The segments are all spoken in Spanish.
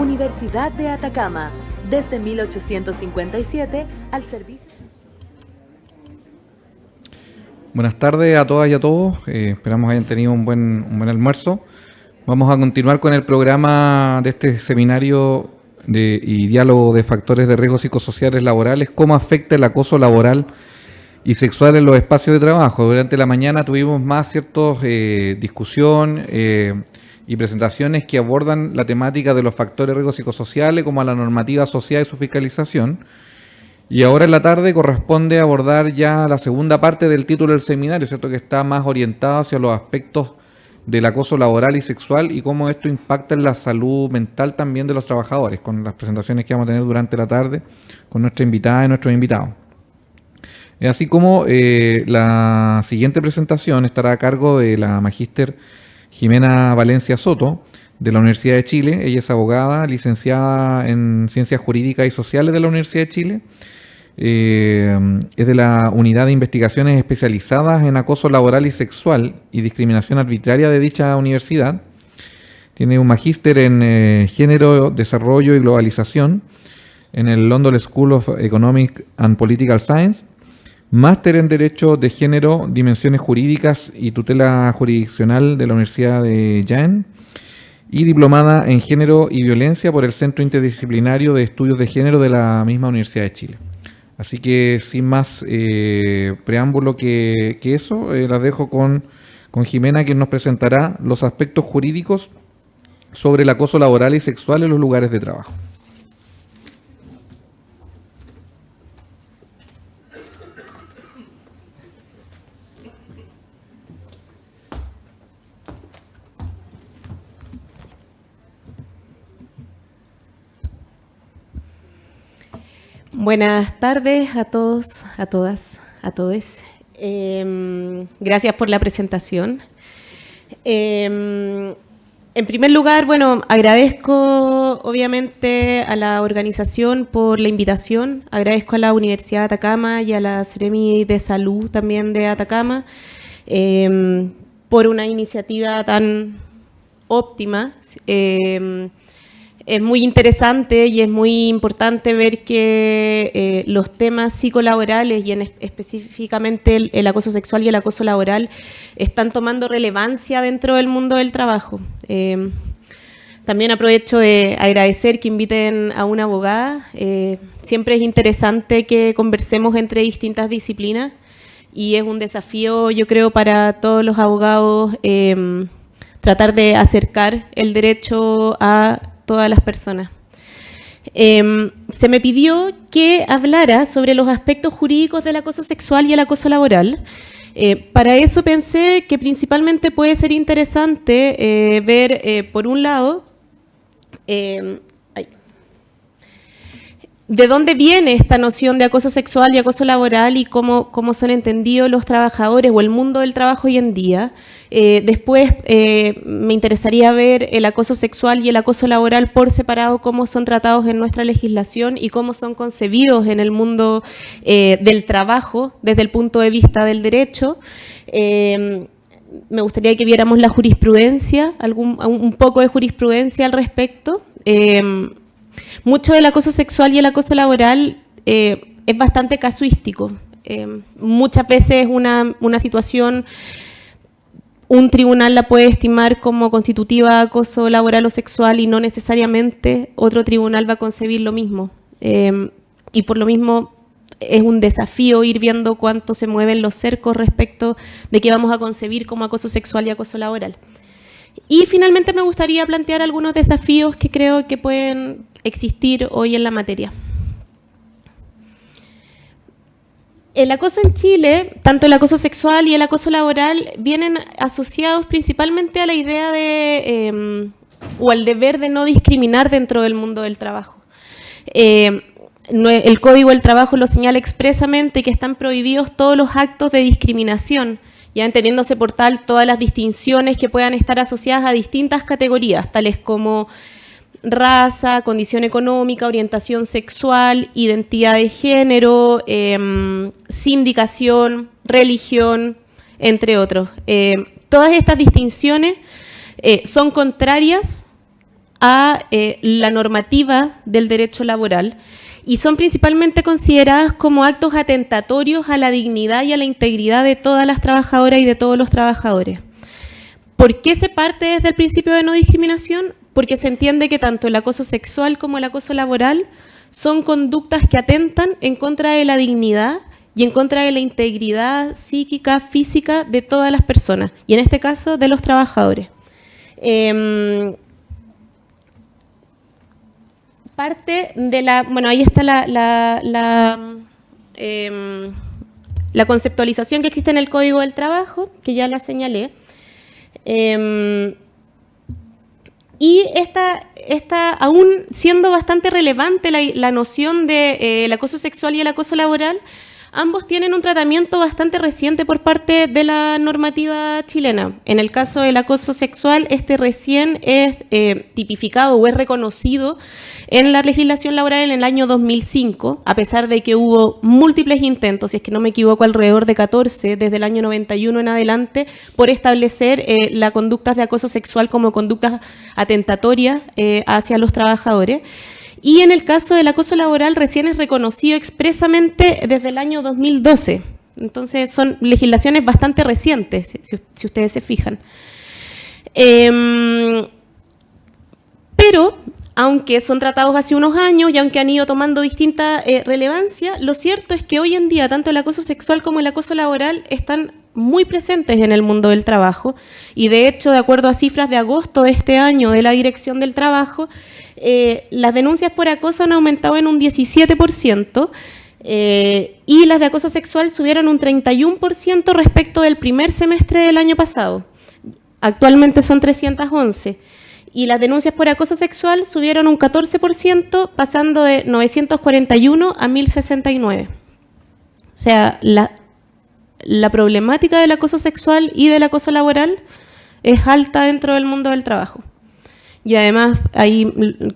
Universidad de Atacama, desde 1857 al servicio. Buenas tardes a todas y a todos, esperamos hayan tenido un buen almuerzo. Vamos a continuar con el programa de este seminario y diálogo de factores de riesgos psicosociales laborales, cómo afecta el acoso laboral y sexual en los espacios de trabajo. Durante la mañana tuvimos más discusión y presentaciones que abordan la temática de los factores de riesgos psicosociales, como a la normativa social y su fiscalización. Y ahora en la tarde corresponde abordar ya la segunda parte del título del seminario, ¿cierto?, que está más orientado hacia los aspectos del acoso laboral y sexual y cómo esto impacta en la salud mental también de los trabajadores, con las presentaciones que vamos a tener durante la tarde con nuestra invitada y nuestros invitados. Así como la siguiente presentación estará a cargo de la magíster Jimena Valencia Soto, de la Universidad de Chile. Ella es abogada, licenciada en Ciencias Jurídicas y Sociales de la Universidad de Chile. Es de la Unidad de Investigaciones Especializadas en Acoso Laboral y Sexual y Discriminación Arbitraria de dicha universidad. Tiene un magíster en Género, Desarrollo y Globalización en el London School of Economic and Political Science. Máster en Derecho de Género, Dimensiones Jurídicas y Tutela Jurisdiccional de la Universidad de Jaén. Y diplomada en Género y Violencia por el Centro Interdisciplinario de Estudios de Género de la misma Universidad de Chile. Así que sin más preámbulo que eso, las dejo con Jimena, quien nos presentará los aspectos jurídicos sobre el acoso laboral y sexual en los lugares de trabajo. Buenas tardes a todos, a todas, a todes. Gracias por la presentación. En primer lugar, bueno, agradezco obviamente a la organización por la invitación, agradezco a la Universidad de Atacama y a la Seremi de Salud también de Atacama por una iniciativa tan óptima. Es muy interesante y es muy importante ver que los temas psicolaborales y específicamente el acoso sexual y el acoso laboral están tomando relevancia dentro del mundo del trabajo. También aprovecho de agradecer que inviten a una abogada. Siempre es interesante que conversemos entre distintas disciplinas y es un desafío, yo creo, para todos los abogados tratar de acercar el derecho a todas las personas. Se me pidió que hablara sobre los aspectos jurídicos del acoso sexual y el acoso laboral. Para eso pensé que principalmente puede ser interesante ver, por un lado, de dónde viene esta noción de acoso sexual y acoso laboral y cómo son entendidos los trabajadores o el mundo del trabajo hoy en día. Después me interesaría ver el acoso sexual y el acoso laboral por separado, cómo son tratados en nuestra legislación y cómo son concebidos en el mundo del trabajo desde el punto de vista del derecho. Me gustaría que viéramos la jurisprudencia, un poco de jurisprudencia al respecto. Mucho del acoso sexual y el acoso laboral es bastante casuístico. Muchas veces una situación, un tribunal la puede estimar como constitutiva de acoso laboral o sexual y no necesariamente otro tribunal va a concebir lo mismo. Y por lo mismo es un desafío ir viendo cuánto se mueven los cercos respecto de qué vamos a concebir como acoso sexual y acoso laboral. Y finalmente me gustaría plantear algunos desafíos que creo que pueden existir hoy en la materia. El acoso en Chile, tanto el acoso sexual y el acoso laboral, vienen asociados principalmente a la idea de, o al deber de no discriminar dentro del mundo del trabajo. El Código del Trabajo lo señala expresamente que están prohibidos todos los actos de discriminación, ya entendiéndose por tal todas las distinciones que puedan estar asociadas a distintas categorías, tales como raza, condición económica, orientación sexual, identidad de género, sindicación, religión, entre otros. Todas estas distinciones son contrarias a la normativa del derecho laboral y son principalmente consideradas como actos atentatorios a la dignidad y a la integridad de todas las trabajadoras y de todos los trabajadores. ¿Por qué se parte desde el principio de no discriminación? Porque se entiende que tanto el acoso sexual como el acoso laboral son conductas que atentan en contra de la dignidad y en contra de la integridad psíquica, física de todas las personas, y en este caso de los trabajadores. Parte de la, bueno, ahí está la conceptualización que existe en el Código del Trabajo, que ya la señalé. Y esta, aún siendo bastante relevante la noción de el acoso sexual y el acoso laboral, ambos tienen un tratamiento bastante reciente por parte de la normativa chilena. En el caso del acoso sexual, recién es tipificado o es reconocido en la legislación laboral en el año 2005, a pesar de que hubo múltiples intentos, si es que no me equivoco, alrededor de 14, desde el año 91 en adelante, por establecer las conductas de acoso sexual como conductas atentatorias hacia los trabajadores. Y en el caso del acoso laboral recién es reconocido expresamente desde el año 2012. Entonces son legislaciones bastante recientes, si ustedes se fijan. Pero, aunque son tratados hace unos años y aunque han ido tomando distinta relevancia, lo cierto es que hoy en día tanto el acoso sexual como el acoso laboral están muy presentes en el mundo del trabajo. Y de hecho, de acuerdo a cifras de agosto de este año de la Dirección del Trabajo, las denuncias por acoso han aumentado en un 17% y las de acoso sexual subieron un 31% respecto del primer semestre del año pasado. Actualmente son 311. Y las denuncias por acoso sexual subieron un 14%, pasando de 941 a 1069. O sea, la problemática del acoso sexual y del acoso laboral es alta dentro del mundo del trabajo. Y además, ahí,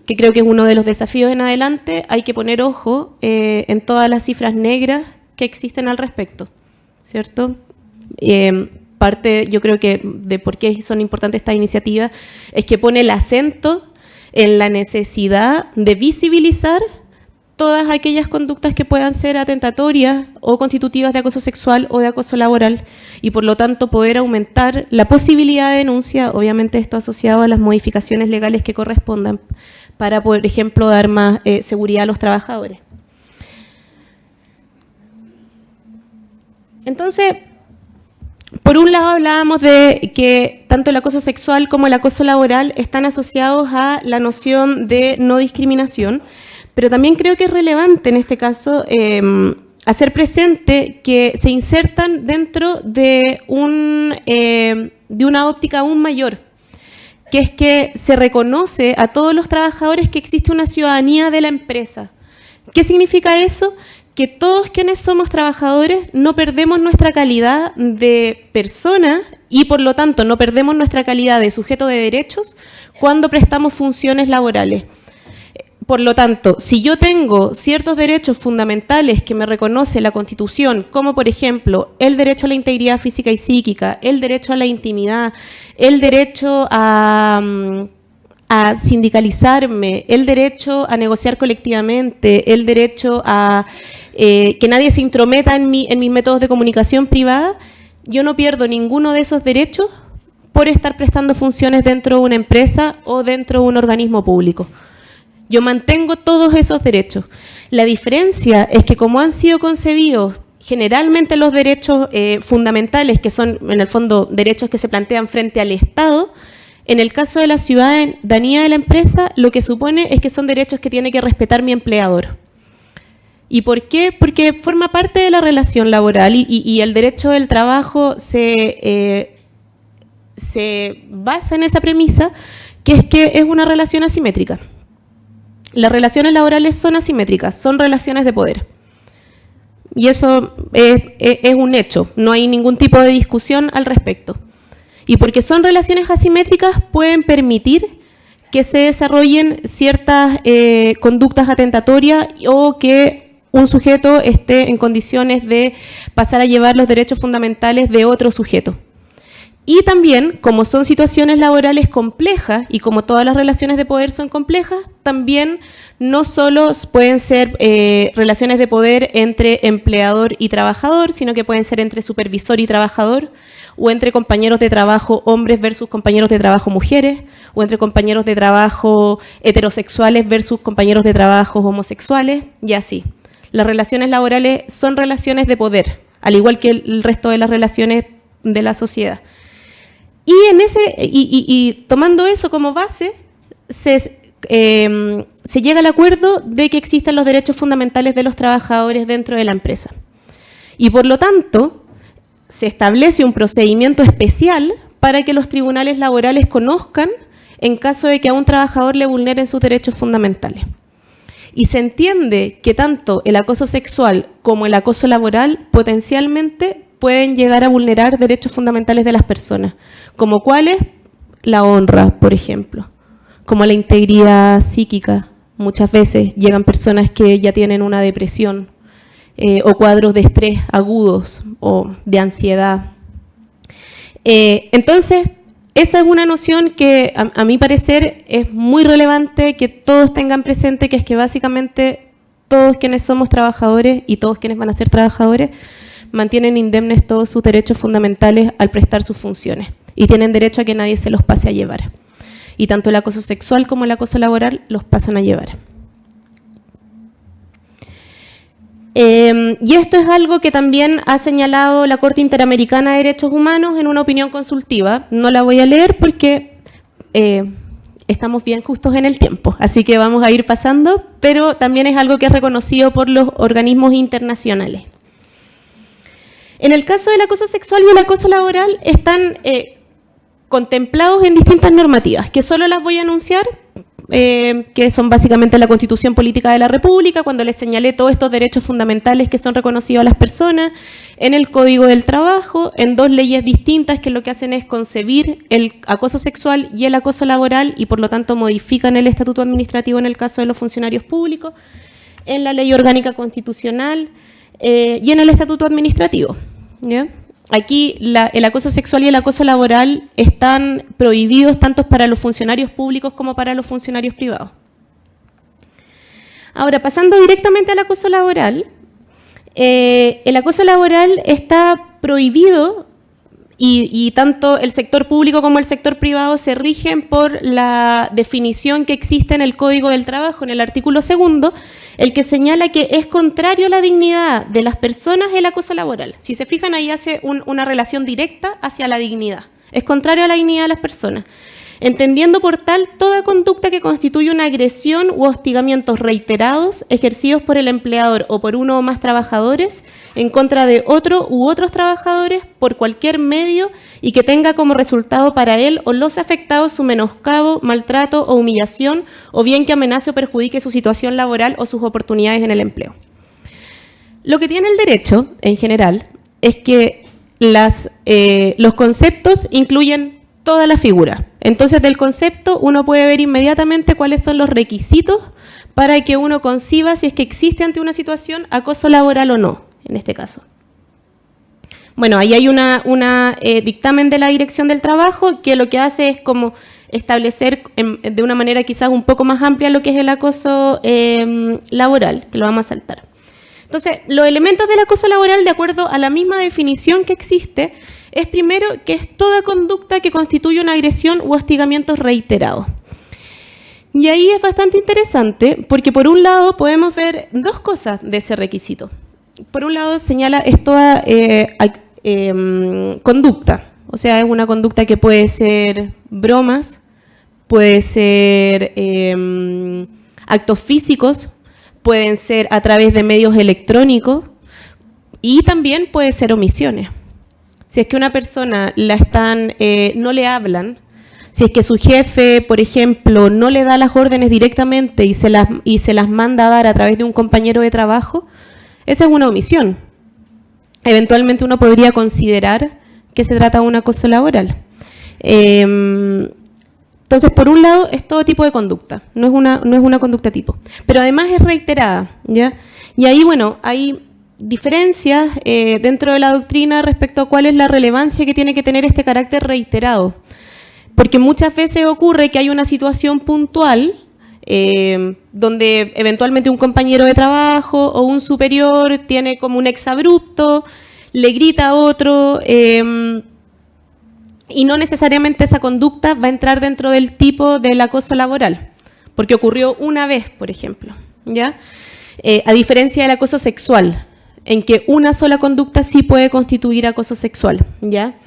que creo que es uno de los desafíos en adelante, hay que poner ojo en todas las cifras negras que existen al respecto, ¿cierto? Parte, yo creo que de por qué son importantes estas iniciativas, es que pone el acento en la necesidad de visibilizar todas aquellas conductas que puedan ser atentatorias o constitutivas de acoso sexual o de acoso laboral y por lo tanto poder aumentar la posibilidad de denuncia, obviamente esto asociado a las modificaciones legales que correspondan para, por ejemplo, dar más seguridad a los trabajadores. Entonces, por un lado hablábamos de que tanto el acoso sexual como el acoso laboral están asociados a la noción de no discriminación, pero también creo que es relevante en este caso hacer presente que se insertan dentro de una óptica aún mayor, que es que se reconoce a todos los trabajadores que existe una ciudadanía de la empresa. ¿Qué significa eso? Que todos quienes somos trabajadores no perdemos nuestra calidad de persona y por lo tanto no perdemos nuestra calidad de sujeto de derechos cuando prestamos funciones laborales. Por lo tanto, si yo tengo ciertos derechos fundamentales que me reconoce la Constitución, como por ejemplo el derecho a la integridad física y psíquica, el derecho a la intimidad, el derecho a sindicalizarme, el derecho a negociar colectivamente, el derecho a que nadie se intrometa en mis métodos de comunicación privada, yo no pierdo ninguno de esos derechos por estar prestando funciones dentro de una empresa o dentro de un organismo público. Yo mantengo todos esos derechos. La diferencia es que como han sido concebidos generalmente los derechos fundamentales, que son en el fondo derechos que se plantean frente al Estado, en el caso de la ciudadanía de la empresa, lo que supone es que son derechos que tiene que respetar mi empleador. ¿Y por qué? Porque forma parte de la relación laboral y el derecho del trabajo se basa en esa premisa, que es una relación asimétrica. Las relaciones laborales son asimétricas, son relaciones de poder. Y eso es un hecho, no hay ningún tipo de discusión al respecto. Y porque son relaciones asimétricas, pueden permitir que se desarrollen ciertas conductas atentatorias o que un sujeto esté en condiciones de pasar a llevar los derechos fundamentales de otro sujeto. Y también, como son situaciones laborales complejas y como todas las relaciones de poder son complejas, también no solo pueden ser relaciones de poder entre empleador y trabajador, sino que pueden ser entre supervisor y trabajador, o entre compañeros de trabajo hombres versus compañeros de trabajo mujeres, o entre compañeros de trabajo heterosexuales versus compañeros de trabajo homosexuales, y así. Las relaciones laborales son relaciones de poder, al igual que el resto de las relaciones de la sociedad. Y tomando eso como base, se llega al acuerdo de que existan los derechos fundamentales de los trabajadores dentro de la empresa. Y por lo tanto, se establece un procedimiento especial para que los tribunales laborales conozcan en caso de que a un trabajador le vulneren sus derechos fundamentales. Y se entiende que tanto el acoso sexual como el acoso laboral potencialmente pueden llegar a vulnerar derechos fundamentales de las personas, como cuáles, la honra, por ejemplo, como la integridad psíquica. Muchas veces llegan personas que ya tienen una depresión o cuadros de estrés agudos o de ansiedad. Entonces, esa es una noción que a mi parecer es muy relevante que todos tengan presente, que es que básicamente todos quienes somos trabajadores y todos quienes van a ser trabajadores mantienen indemnes todos sus derechos fundamentales al prestar sus funciones y tienen derecho a que nadie se los pase a llevar. Y tanto el acoso sexual como el acoso laboral los pasan a llevar. Y esto es algo que también ha señalado la Corte Interamericana de Derechos Humanos en una opinión consultiva. No la voy a leer porque estamos bien justos en el tiempo, así que vamos a ir pasando, pero también es algo que es reconocido por los organismos internacionales. En el caso del acoso sexual y el acoso laboral están contemplados en distintas normativas, que solo las voy a anunciar, que son básicamente la Constitución Política de la República, cuando les señalé todos estos derechos fundamentales que son reconocidos a las personas, en el Código del Trabajo, en 2 leyes distintas que lo que hacen es concebir el acoso sexual y el acoso laboral y por lo tanto modifican el Estatuto Administrativo en el caso de los funcionarios públicos, en la Ley Orgánica Constitucional y en el Estatuto Administrativo, ¿ya? Aquí el acoso sexual y el acoso laboral están prohibidos tanto para los funcionarios públicos como para los funcionarios privados. Ahora, pasando directamente al acoso laboral, el acoso laboral está prohibido y tanto el sector público como el sector privado se rigen por la definición que existe en el Código del Trabajo, en el artículo 2, el que señala que es contrario a la dignidad de las personas el acoso laboral. Si se fijan, ahí hace una relación directa hacia la dignidad. Es contrario a la dignidad de las personas, entendiendo por tal toda conducta que constituye una agresión u hostigamientos reiterados ejercidos por el empleador o por uno o más trabajadores en contra de otro u otros trabajadores por cualquier medio y que tenga como resultado para él o los afectados su menoscabo, maltrato o humillación, o bien que amenace o perjudique su situación laboral o sus oportunidades en el empleo. Lo que tiene el derecho, en general, es que los conceptos incluyen toda la figura. Entonces, del concepto uno puede ver inmediatamente cuáles son los requisitos para que uno conciba si es que existe ante una situación acoso laboral o no, en este caso. Bueno, ahí hay una dictamen de la Dirección del Trabajo que lo que hace es como establecer de una manera quizás un poco más amplia lo que es el acoso laboral, que lo vamos a saltar. Entonces, los elementos del acoso laboral, de acuerdo a la misma definición que existe, es primero que es toda conducta que constituye una agresión u hostigamientos reiterados. Y ahí es bastante interesante porque por un lado podemos ver 2 cosas de ese requisito. Por un lado señala es toda conducta, o sea, es una conducta que puede ser bromas, puede ser actos físicos, pueden ser a través de medios electrónicos y también puede ser omisiones. Si es que una persona no le hablan, si es que su jefe, por ejemplo, no le da las órdenes directamente y se las manda a dar a través de un compañero de trabajo, esa es una omisión. Eventualmente uno podría considerar que se trata de un acoso laboral. Entonces, por un lado, es todo tipo de conducta, no es una conducta tipo. Pero además es reiterada, ¿ya? Y ahí, bueno, hay diferencias dentro de la doctrina respecto a cuál es la relevancia que tiene que tener este carácter reiterado. Porque muchas veces ocurre que hay una situación puntual donde eventualmente un compañero de trabajo o un superior tiene como un exabrupto, le grita a otro y no necesariamente esa conducta va a entrar dentro del tipo del acoso laboral, porque ocurrió una vez, por ejemplo, ¿ya? A diferencia del acoso sexual, en que una sola conducta sí puede constituir acoso sexual, ¿ya?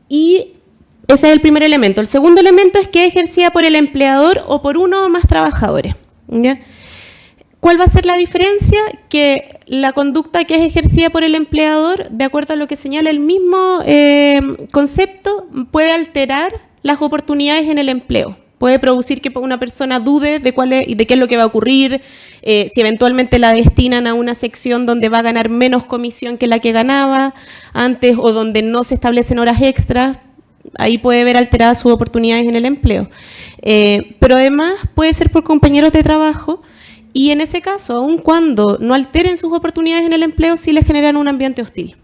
Y ese es el primer elemento. El segundo elemento es que es ejercida por el empleador o por uno o más trabajadores, ¿ya? ¿Cuál va a ser la diferencia? Que la conducta que es ejercida por el empleador, de acuerdo a lo que señala el mismo concepto, puede alterar las oportunidades en el empleo. Puede producir que una persona dude de qué es lo que va a ocurrir, si eventualmente la destinan a una sección donde va a ganar menos comisión que la que ganaba antes o donde no se establecen horas extras. Ahí puede ver alteradas sus oportunidades en el empleo. Pero además puede ser por compañeros de trabajo y en ese caso, aun cuando no alteren sus oportunidades en el empleo, sí les generan un ambiente hostil.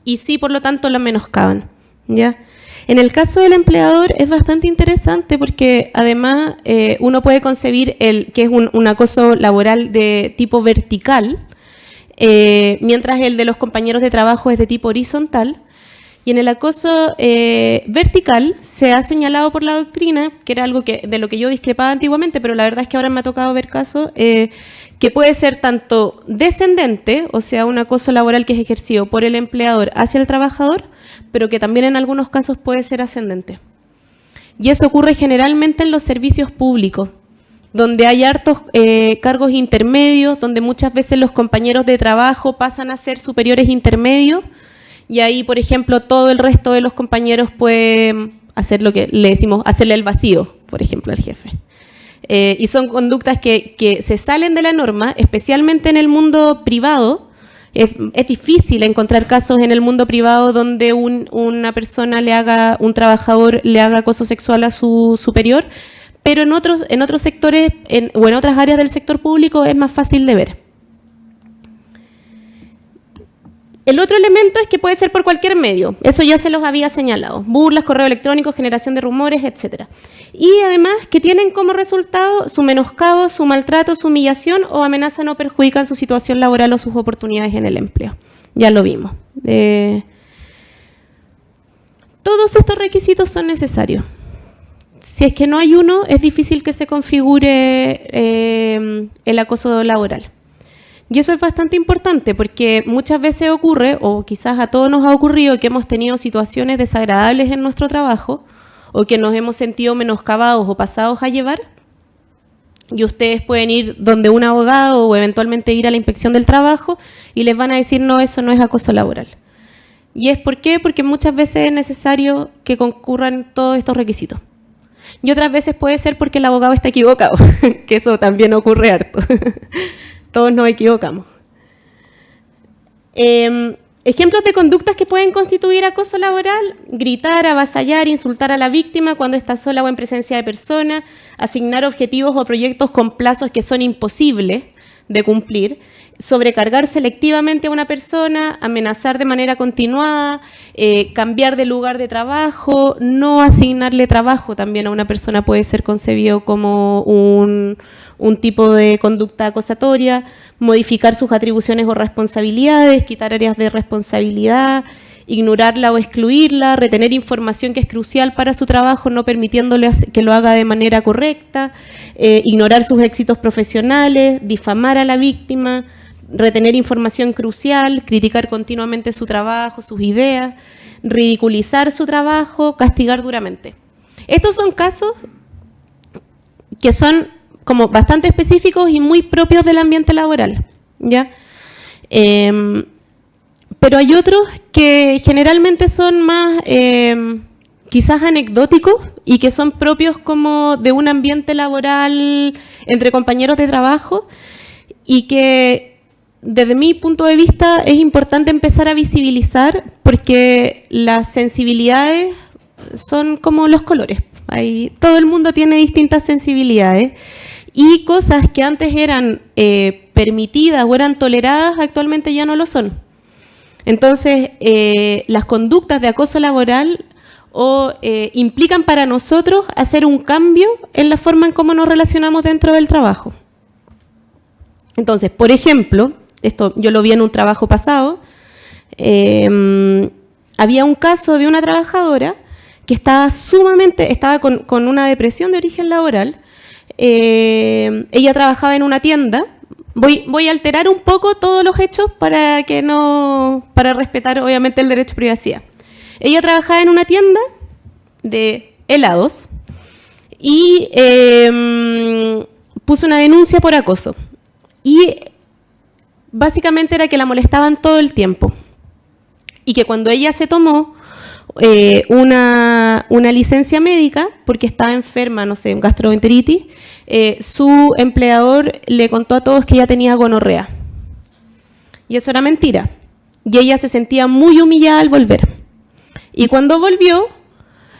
Y sí, por lo tanto, la menoscaban, ¿ya? En el caso del empleador es bastante interesante porque además uno puede concebir que es un acoso laboral de tipo vertical, mientras el de los compañeros de trabajo es de tipo horizontal. Y en el acoso vertical se ha señalado por la doctrina, que era algo de lo que yo discrepaba antiguamente, pero la verdad es que ahora me ha tocado ver casos, que puede ser tanto descendente, o sea, un acoso laboral que es ejercido por el empleador hacia el trabajador, pero que también en algunos casos puede ser ascendente. Y eso ocurre generalmente en los servicios públicos, donde hay hartos cargos intermedios, donde muchas veces los compañeros de trabajo pasan a ser superiores intermedios, y ahí, por ejemplo, todo el resto de los compañeros puede hacer lo que le decimos, hacerle el vacío, por ejemplo, al jefe. Y son conductas que se salen de la norma, especialmente en el mundo privado. Es difícil encontrar casos en el mundo privado donde una persona un trabajador le haga acoso sexual a su superior, pero en otros sectores o en otras áreas del sector público es más fácil de ver. El otro elemento es que puede ser por cualquier medio, eso ya se los había señalado, burlas, correo electrónico, generación de rumores, etc. Y además que tienen como resultado su menoscabo, su maltrato, su humillación o amenazan o perjudican su situación laboral o sus oportunidades en el empleo. Ya lo vimos. Todos estos requisitos son necesarios. Si es que no hay uno, es difícil que se configure el acoso laboral. Y eso es bastante importante porque muchas veces ocurre, o quizás a todos nos ha ocurrido, que hemos tenido situaciones desagradables en nuestro trabajo o que nos hemos sentido menoscabados o pasados a llevar y ustedes pueden ir donde un abogado o eventualmente ir a la inspección del trabajo y les van a decir no, eso no es acoso laboral. ¿Y es por qué? Porque muchas veces es necesario que concurran todos estos requisitos. Y otras veces puede ser porque el abogado está equivocado, que eso también ocurre harto. Todos nos equivocamos. Ejemplos de conductas que pueden constituir acoso laboral: gritar, avasallar, insultar a la víctima cuando está sola o en presencia de personas, asignar objetivos o proyectos con plazos que son imposibles de cumplir, sobrecargar selectivamente a una persona, amenazar de manera continuada, cambiar de lugar de trabajo, no asignarle trabajo también a una persona puede ser concebido como un tipo de conducta acosatoria, modificar sus atribuciones o responsabilidades, quitar áreas de responsabilidad, ignorarla o excluirla, retener información que es crucial para su trabajo, no permitiéndole que lo haga de manera correcta, ignorar sus éxitos profesionales, difamar a la víctima, retener información crucial, criticar continuamente su trabajo, sus ideas, ridiculizar su trabajo, castigar duramente. Estos son casos que son como bastante específicos y muy propios del ambiente laboral, ¿ya? Pero hay otros que generalmente son más quizás anecdóticos y que son propios como de un ambiente laboral entre compañeros de trabajo y que desde mi punto de vista es importante empezar a visibilizar porque las sensibilidades son como los colores. Todo el mundo tiene distintas sensibilidades y cosas que antes eran permitidas o eran toleradas, actualmente ya no lo son. Entonces, las conductas de acoso laboral implican para nosotros hacer un cambio en la forma en cómo nos relacionamos dentro del trabajo. Entonces, por ejemplo, esto yo lo vi en un trabajo pasado, había un caso de una trabajadora que estaba con una depresión de origen laboral. Ella trabajaba en una tienda. Voy a alterar un poco todos los hechos para respetar obviamente el derecho a privacidad. Ella trabajaba en una tienda de helados y puso una denuncia por acoso. Y básicamente era que la molestaban todo el tiempo. Y que cuando ella se tomó una licencia médica, porque estaba enferma, no sé, gastroenteritis, su empleador le contó a todos que ella tenía gonorrea. Y eso era mentira. Y ella se sentía muy humillada al volver. Y cuando volvió,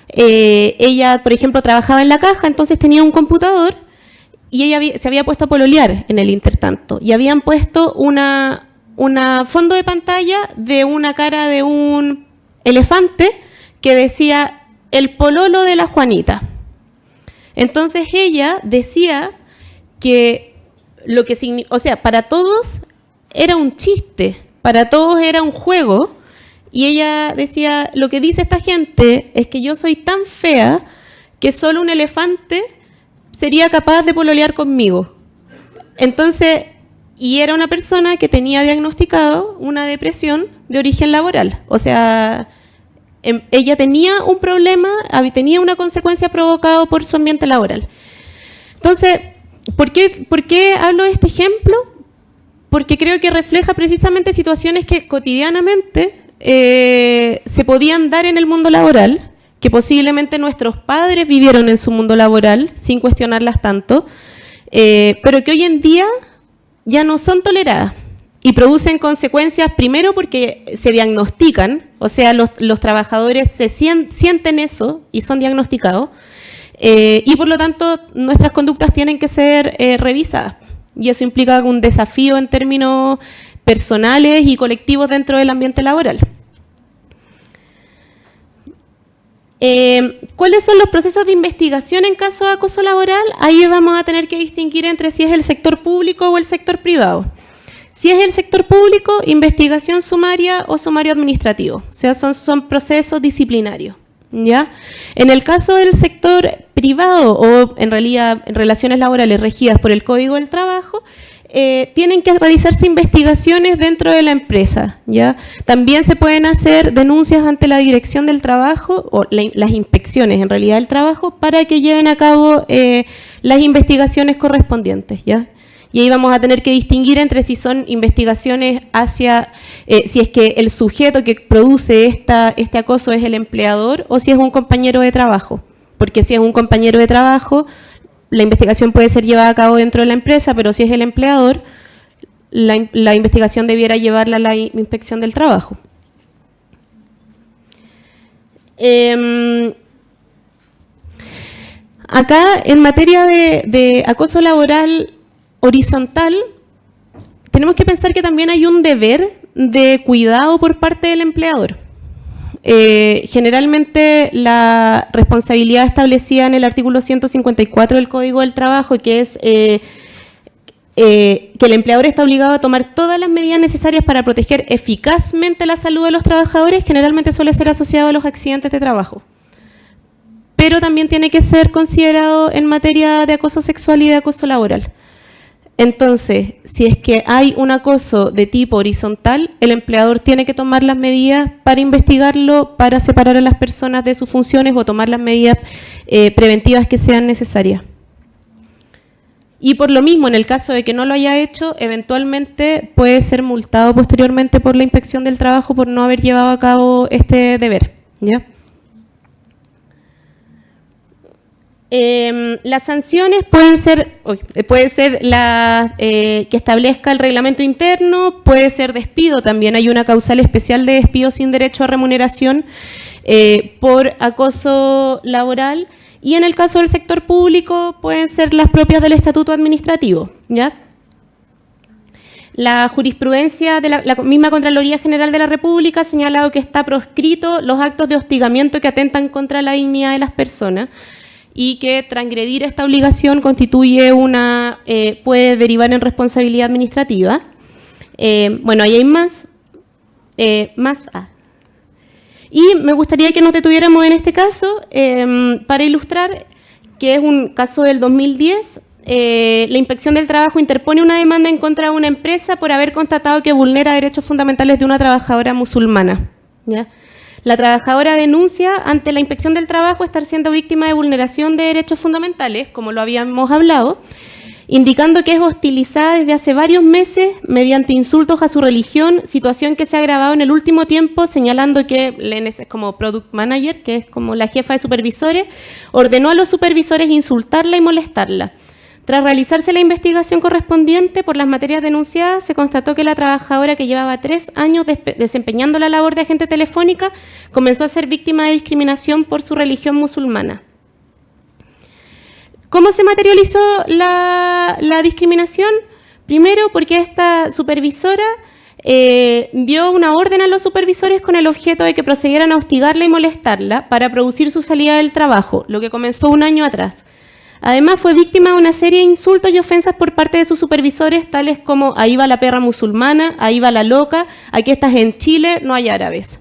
ella, por ejemplo, trabajaba en la caja, entonces tenía un computador y ella se había puesto a pololear en el intertanto. Y habían puesto una fondo de pantalla de una cara de un elefante que decía el pololo de la Juanita. Entonces ella decía que para todos era un chiste, para todos era un juego, y ella decía, lo que dice esta gente es que yo soy tan fea que solo un elefante sería capaz de pololear conmigo. Entonces, y era una persona que tenía diagnosticado una depresión de origen laboral. O sea, ella tenía un problema, tenía una consecuencia provocada por su ambiente laboral. Entonces, ¿por qué hablo de este ejemplo? Porque creo que refleja precisamente situaciones que cotidianamente se podían dar en el mundo laboral, que posiblemente nuestros padres vivieron en su mundo laboral sin cuestionarlas tanto, pero que hoy en día ya no son toleradas y producen consecuencias, primero porque se diagnostican, o sea, los trabajadores sienten eso y son diagnosticados, y por lo tanto nuestras conductas tienen que ser revisadas, y eso implica un desafío en términos personales y colectivos dentro del ambiente laboral. ¿Cuáles son los procesos de investigación en caso de acoso laboral? Ahí vamos a tener que distinguir entre si es el sector público o el sector privado. Si es el sector público, investigación sumaria o sumario administrativo. O sea, son procesos disciplinarios, ¿ya? En el caso del sector privado o en realidad en relaciones laborales regidas por el Código del Trabajo, tienen que realizarse investigaciones dentro de la empresa, ¿ya? También se pueden hacer denuncias ante la Dirección del Trabajo, o las inspecciones en realidad del trabajo, para que lleven a cabo las investigaciones correspondientes, ¿ya? Y ahí vamos a tener que distinguir entre si son investigaciones hacia, si es que el sujeto que produce este acoso es el empleador o si es un compañero de trabajo. Porque si es un compañero de trabajo, la investigación puede ser llevada a cabo dentro de la empresa, pero si es el empleador, la investigación debiera llevarla a la inspección del trabajo. Acá, en materia de acoso laboral horizontal, tenemos que pensar que también hay un deber de cuidado por parte del empleador. Generalmente la responsabilidad establecida en el artículo 154 del Código del Trabajo, que es que el empleador está obligado a tomar todas las medidas necesarias para proteger eficazmente la salud de los trabajadores, generalmente suele ser asociado a los accidentes de trabajo. Pero también tiene que ser considerado en materia de acoso sexual y de acoso laboral. Entonces, si es que hay un acoso de tipo horizontal, el empleador tiene que tomar las medidas para investigarlo, para separar a las personas de sus funciones o tomar las medidas preventivas que sean necesarias. Y por lo mismo, en el caso de que no lo haya hecho, eventualmente puede ser multado posteriormente por la Inspección del Trabajo por no haber llevado a cabo este deber, ¿ya? Las sanciones pueden ser que establezca el reglamento interno, puede ser despido también. Hay una causal especial de despido sin derecho a remuneración por acoso laboral y en el caso del sector público pueden ser las propias del estatuto administrativo, ¿ya? La jurisprudencia de la misma Contraloría General de la República ha señalado que está proscrito los actos de hostigamiento que atentan contra la dignidad de las personas y que transgredir esta obligación constituye puede derivar en responsabilidad administrativa. Bueno, ahí hay más. Y me gustaría que nos detuviéramos en este caso para ilustrar que es un caso del 2010. La Inspección del Trabajo interpone una demanda en contra de una empresa por haber constatado que vulnera derechos fundamentales de una trabajadora musulmana, ¿ya? La trabajadora denuncia ante la Inspección del Trabajo estar siendo víctima de vulneración de derechos fundamentales, como lo habíamos hablado, indicando que es hostilizada desde hace varios meses mediante insultos a su religión, situación que se ha agravado en el último tiempo, señalando que es como product manager, que es como la jefa de supervisores, ordenó a los supervisores insultarla y molestarla. Tras realizarse la investigación correspondiente por las materias denunciadas, se constató que la trabajadora, que llevaba 3 años desempeñando la labor de agente telefónica, comenzó a ser víctima de discriminación por su religión musulmana. ¿Cómo se materializó la discriminación? Primero, porque esta supervisora dio una orden a los supervisores con el objeto de que procedieran a hostigarla y molestarla para producir su salida del trabajo, lo que comenzó un año atrás. Además, fue víctima de una serie de insultos y ofensas por parte de sus supervisores, tales como ahí va la perra musulmana, ahí va la loca, aquí estás en Chile, no hay árabes.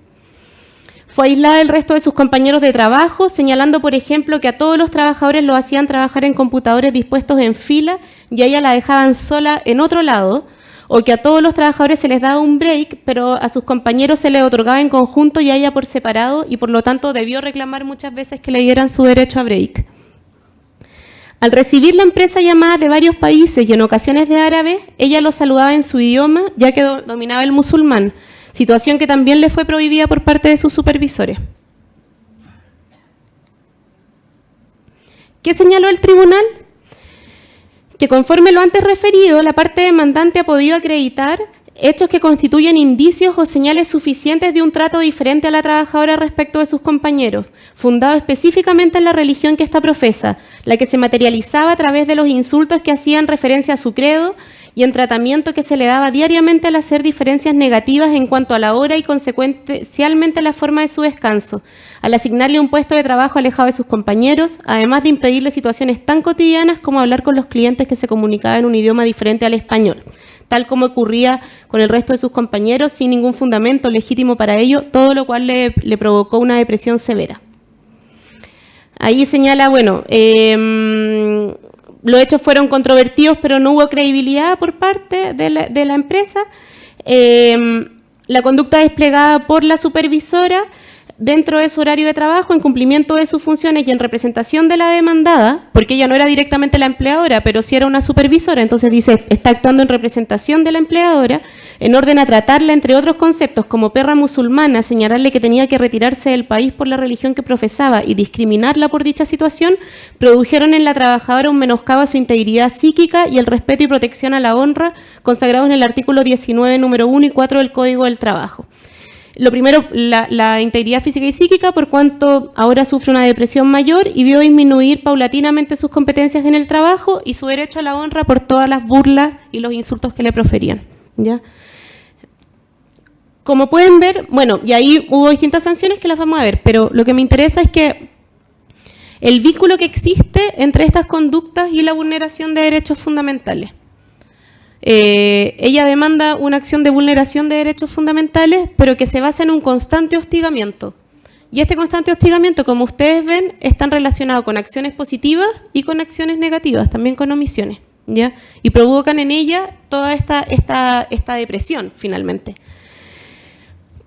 Fue aislada del resto de sus compañeros de trabajo, señalando, por ejemplo, que a todos los trabajadores los hacían trabajar en computadores dispuestos en fila y a ella la dejaban sola en otro lado, o que a todos los trabajadores se les daba un break, pero a sus compañeros se les otorgaba en conjunto y a ella por separado, y por lo tanto debió reclamar muchas veces que le dieran su derecho a break. Al recibir la empresa llamadas de varios países y en ocasiones de árabes, ella los saludaba en su idioma, ya que dominaba el musulmán, situación que también le fue prohibida por parte de sus supervisores. ¿Qué señaló el tribunal? Que conforme lo antes referido, la parte demandante ha podido acreditar hechos que constituyen indicios o señales suficientes de un trato diferente a la trabajadora respecto de sus compañeros, fundado específicamente en la religión que ésta profesa, la que se materializaba a través de los insultos que hacían referencia a su credo y en tratamiento que se le daba diariamente al hacer diferencias negativas en cuanto a la hora y consecuencialmente la forma de su descanso, al asignarle un puesto de trabajo alejado de sus compañeros, además de impedirle situaciones tan cotidianas como hablar con los clientes que se comunicaban en un idioma diferente al español, tal como ocurría con el resto de sus compañeros, sin ningún fundamento legítimo para ello, todo lo cual le provocó una depresión severa. Ahí señala, bueno, los hechos fueron controvertidos, pero no hubo credibilidad por parte de la empresa. La conducta desplegada por la supervisora dentro de su horario de trabajo, en cumplimiento de sus funciones y en representación de la demandada, porque ella no era directamente la empleadora, pero sí era una supervisora, entonces dice, está actuando en representación de la empleadora, en orden a tratarla, entre otros conceptos, como perra musulmana, señalarle que tenía que retirarse del país por la religión que profesaba y discriminarla por dicha situación, produjeron en la trabajadora un menoscabo a su integridad psíquica y el respeto y protección a la honra, consagrados en el artículo 19, número 1 y 4 del Código del Trabajo. Lo primero, la integridad física y psíquica, por cuanto ahora sufre una depresión mayor y vio disminuir paulatinamente sus competencias en el trabajo y su derecho a la honra por todas las burlas y los insultos que le proferían, ¿ya? Como pueden ver, bueno, y ahí hubo distintas sanciones que las vamos a ver, pero lo que me interesa es que el vínculo que existe entre estas conductas y la vulneración de derechos fundamentales. Ella demanda una acción de vulneración de derechos fundamentales, pero que se basa en un constante hostigamiento. Y este constante hostigamiento, como ustedes ven, están relacionados con acciones positivas y con acciones negativas, también con omisiones, ¿ya? Y provocan en ella toda esta depresión, finalmente.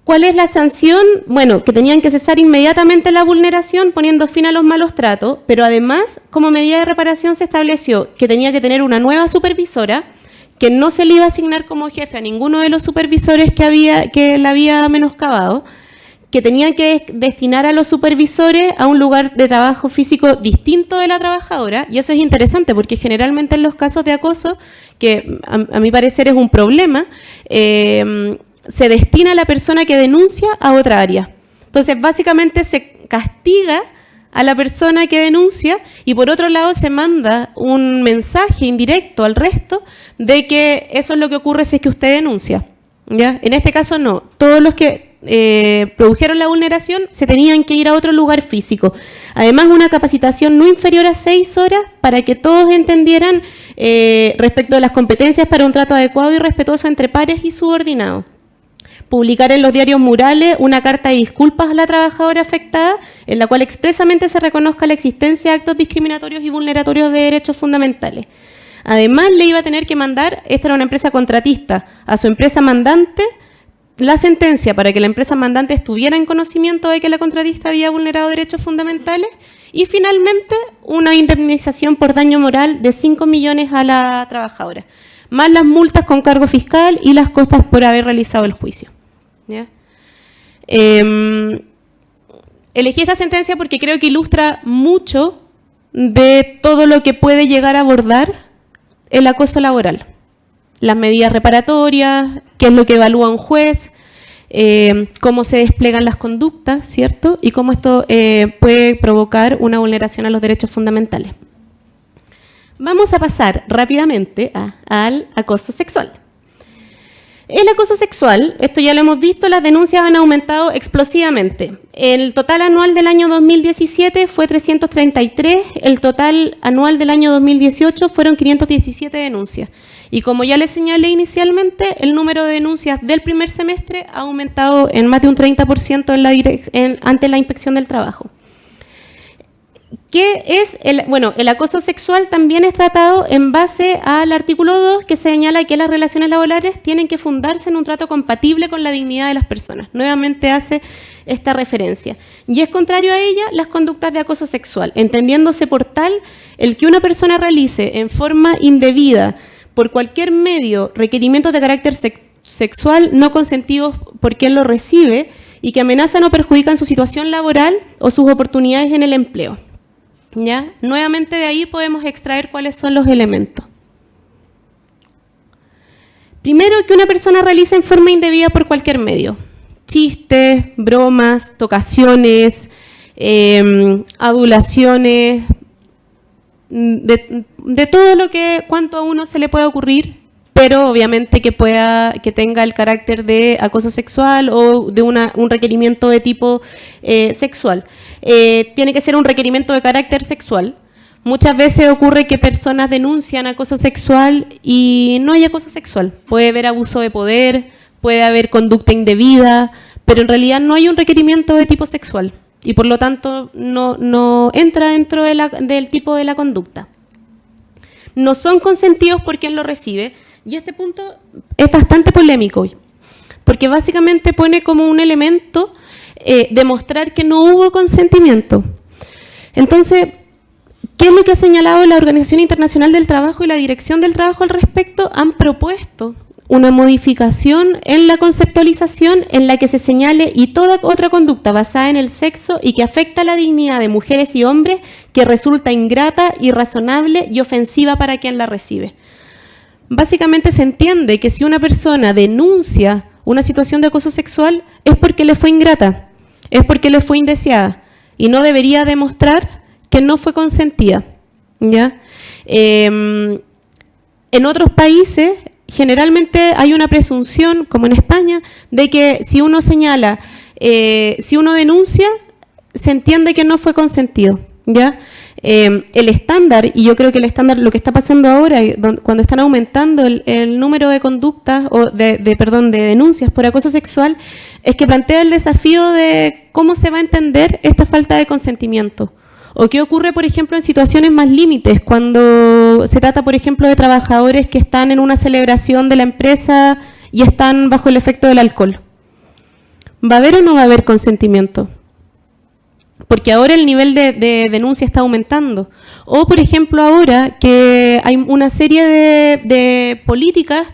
¿Cuál es la sanción? Bueno, que tenían que cesar inmediatamente la vulneración poniendo fin a los malos tratos, pero además, como medida de reparación, se estableció que tenía que tener una nueva supervisora, que no se le iba a asignar como jefe a ninguno de los supervisores que la había menoscabado, que tenían que destinar a los supervisores a un lugar de trabajo físico distinto de la trabajadora, y eso es interesante porque generalmente en los casos de acoso, que a mi parecer es un problema, se destina a la persona que denuncia a otra área. Entonces, básicamente se castiga a la persona que denuncia y por otro lado se manda un mensaje indirecto al resto de que eso es lo que ocurre si es que usted denuncia. ¿Ya? En este caso no, todos los que produjeron la vulneración se tenían que ir a otro lugar físico. Además, una capacitación no inferior a 6 horas para que todos entendieran respecto de las competencias para un trato adecuado y respetuoso entre pares y subordinados. Publicar en los diarios murales una carta de disculpas a la trabajadora afectada, en la cual expresamente se reconozca la existencia de actos discriminatorios y vulneratorios de derechos fundamentales. Además, le iba a tener que mandar, esta era una empresa contratista, a su empresa mandante la sentencia para que la empresa mandante estuviera en conocimiento de que la contratista había vulnerado derechos fundamentales y finalmente una indemnización por daño moral de 5 millones a la trabajadora, más las multas con cargo fiscal y las costas por haber realizado el juicio. ¿Ya? Elegí esta sentencia porque creo que ilustra mucho de todo lo que puede llegar a abordar el acoso laboral. Las medidas reparatorias, qué es lo que evalúa un juez, cómo se despliegan las conductas, ¿cierto? Y cómo esto puede provocar una vulneración a los derechos fundamentales. Vamos a pasar rápidamente al acoso sexual. El acoso sexual, esto ya lo hemos visto, las denuncias han aumentado explosivamente. El total anual del año 2017 fue 333, el total anual del año 2018 fueron 517 denuncias. Y como ya les señalé inicialmente, el número de denuncias del primer semestre ha aumentado en más de un 30% ante la Inspección del Trabajo. ¿Qué es el acoso sexual? También es tratado en base al artículo 2, que señala que las relaciones laborales tienen que fundarse en un trato compatible con la dignidad de las personas. Nuevamente hace esta referencia. Y es contrario a ella las conductas de acoso sexual, entendiéndose por tal el que una persona realice en forma indebida, por cualquier medio, requerimientos de carácter sexual no consentidos por quien lo recibe y que amenazan o perjudican su situación laboral o sus oportunidades en el empleo. ¿Ya? Nuevamente de ahí podemos extraer cuáles son los elementos. Primero, que una persona realice en forma indebida por cualquier medio. Chistes, bromas, tocaciones, adulaciones, de todo lo que cuanto a uno se le pueda ocurrir, pero obviamente que tenga el carácter de acoso sexual o de un requerimiento de tipo sexual. Tiene que ser un requerimiento de carácter sexual. Muchas veces ocurre que personas denuncian acoso sexual y no hay acoso sexual. Puede haber abuso de poder, puede haber conducta indebida, pero en realidad no hay un requerimiento de tipo sexual y por lo tanto no entra dentro del tipo de la conducta. No son consentidos por quien lo recibe y este punto es bastante polémico hoy, porque básicamente pone como un elemento demostrar que no hubo consentimiento. Entonces, ¿qué es lo que ha señalado la Organización Internacional del Trabajo y la Dirección del Trabajo al respecto? Han propuesto una modificación en la conceptualización en la que se señale y toda otra conducta basada en el sexo y que afecta la dignidad de mujeres y hombres que resulta ingrata, irrazonable y ofensiva para quien la recibe. Básicamente se entiende que si una persona denuncia una situación de acoso sexual es porque le fue ingrata, es porque le fue indeseada y no debería demostrar que no fue consentida. ¿Ya? En otros países generalmente hay una presunción, como en España, de que si uno señala, si uno denuncia, se entiende que no fue consentido. ¿Ya? El estándar, y yo creo que el estándar, lo que está pasando ahora, cuando están aumentando el número de conductas, o de denuncias por acoso sexual, es que plantea el desafío de cómo se va a entender esta falta de consentimiento. O qué ocurre, por ejemplo, en situaciones más límites, cuando se trata, por ejemplo, de trabajadores que están en una celebración de la empresa y están bajo el efecto del alcohol. ¿Va a haber o no va a haber consentimiento? Porque ahora el nivel de denuncia está aumentando. O, por ejemplo, ahora que hay una serie de políticas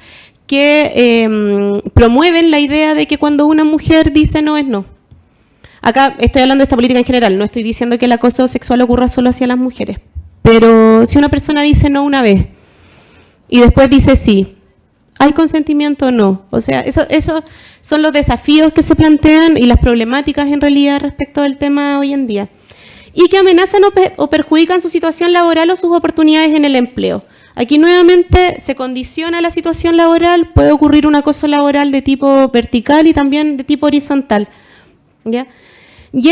que promueven la idea de que cuando una mujer dice no es no. Acá estoy hablando de esta política en general, no estoy diciendo que el acoso sexual ocurra solo hacia las mujeres. Pero si una persona dice no una vez y después dice sí, ¿hay consentimiento o no? O sea, eso son los desafíos que se plantean y las problemáticas en realidad respecto del tema hoy en día. y que amenazan o perjudican su situación laboral o sus oportunidades en el empleo. Aquí nuevamente se condiciona la situación laboral, puede ocurrir un acoso laboral de tipo vertical y también de tipo horizontal, ¿ya? Y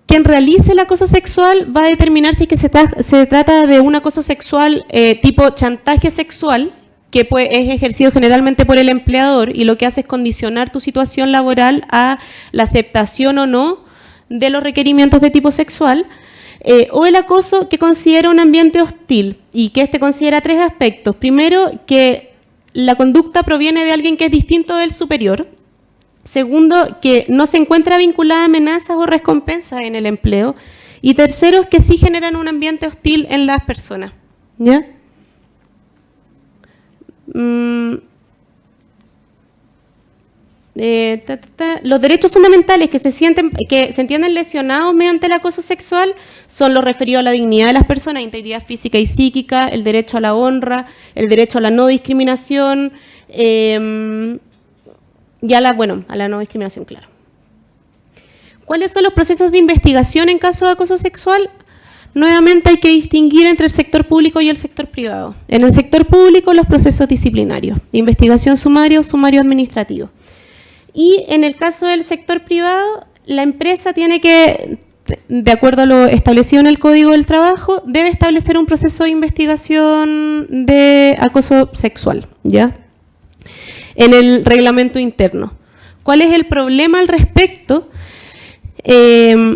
quien realice el acoso sexual va a determinar si es que se trata de un acoso sexual tipo chantaje sexual, que es ejercido generalmente por el empleador y lo que hace es condicionar tu situación laboral a la aceptación o no de los requerimientos de tipo sexual, o el acoso que considera un ambiente hostil y que considera 3 aspectos. Primero, que la conducta proviene de alguien que es distinto del superior. Segundo, que no se encuentra vinculada a amenazas o recompensas en el empleo. Y tercero, que sí generan un ambiente hostil en las personas, ¿ya? Los derechos fundamentales que se entienden lesionados mediante el acoso sexual son los referidos a la dignidad de las personas, integridad física y psíquica, el derecho a la honra, el derecho a la no discriminación y a la no discriminación, claro. ¿Cuáles son los procesos de investigación en caso de acoso sexual? Nuevamente hay que distinguir entre el sector público y el sector privado. En el sector público, los procesos disciplinarios, investigación sumario, sumario administrativo. Y en el caso del sector privado, la empresa tiene que, de acuerdo a lo establecido en el Código del Trabajo, debe establecer un proceso de investigación de acoso sexual, ¿ya? En el reglamento interno. ¿Cuál es el problema al respecto? Es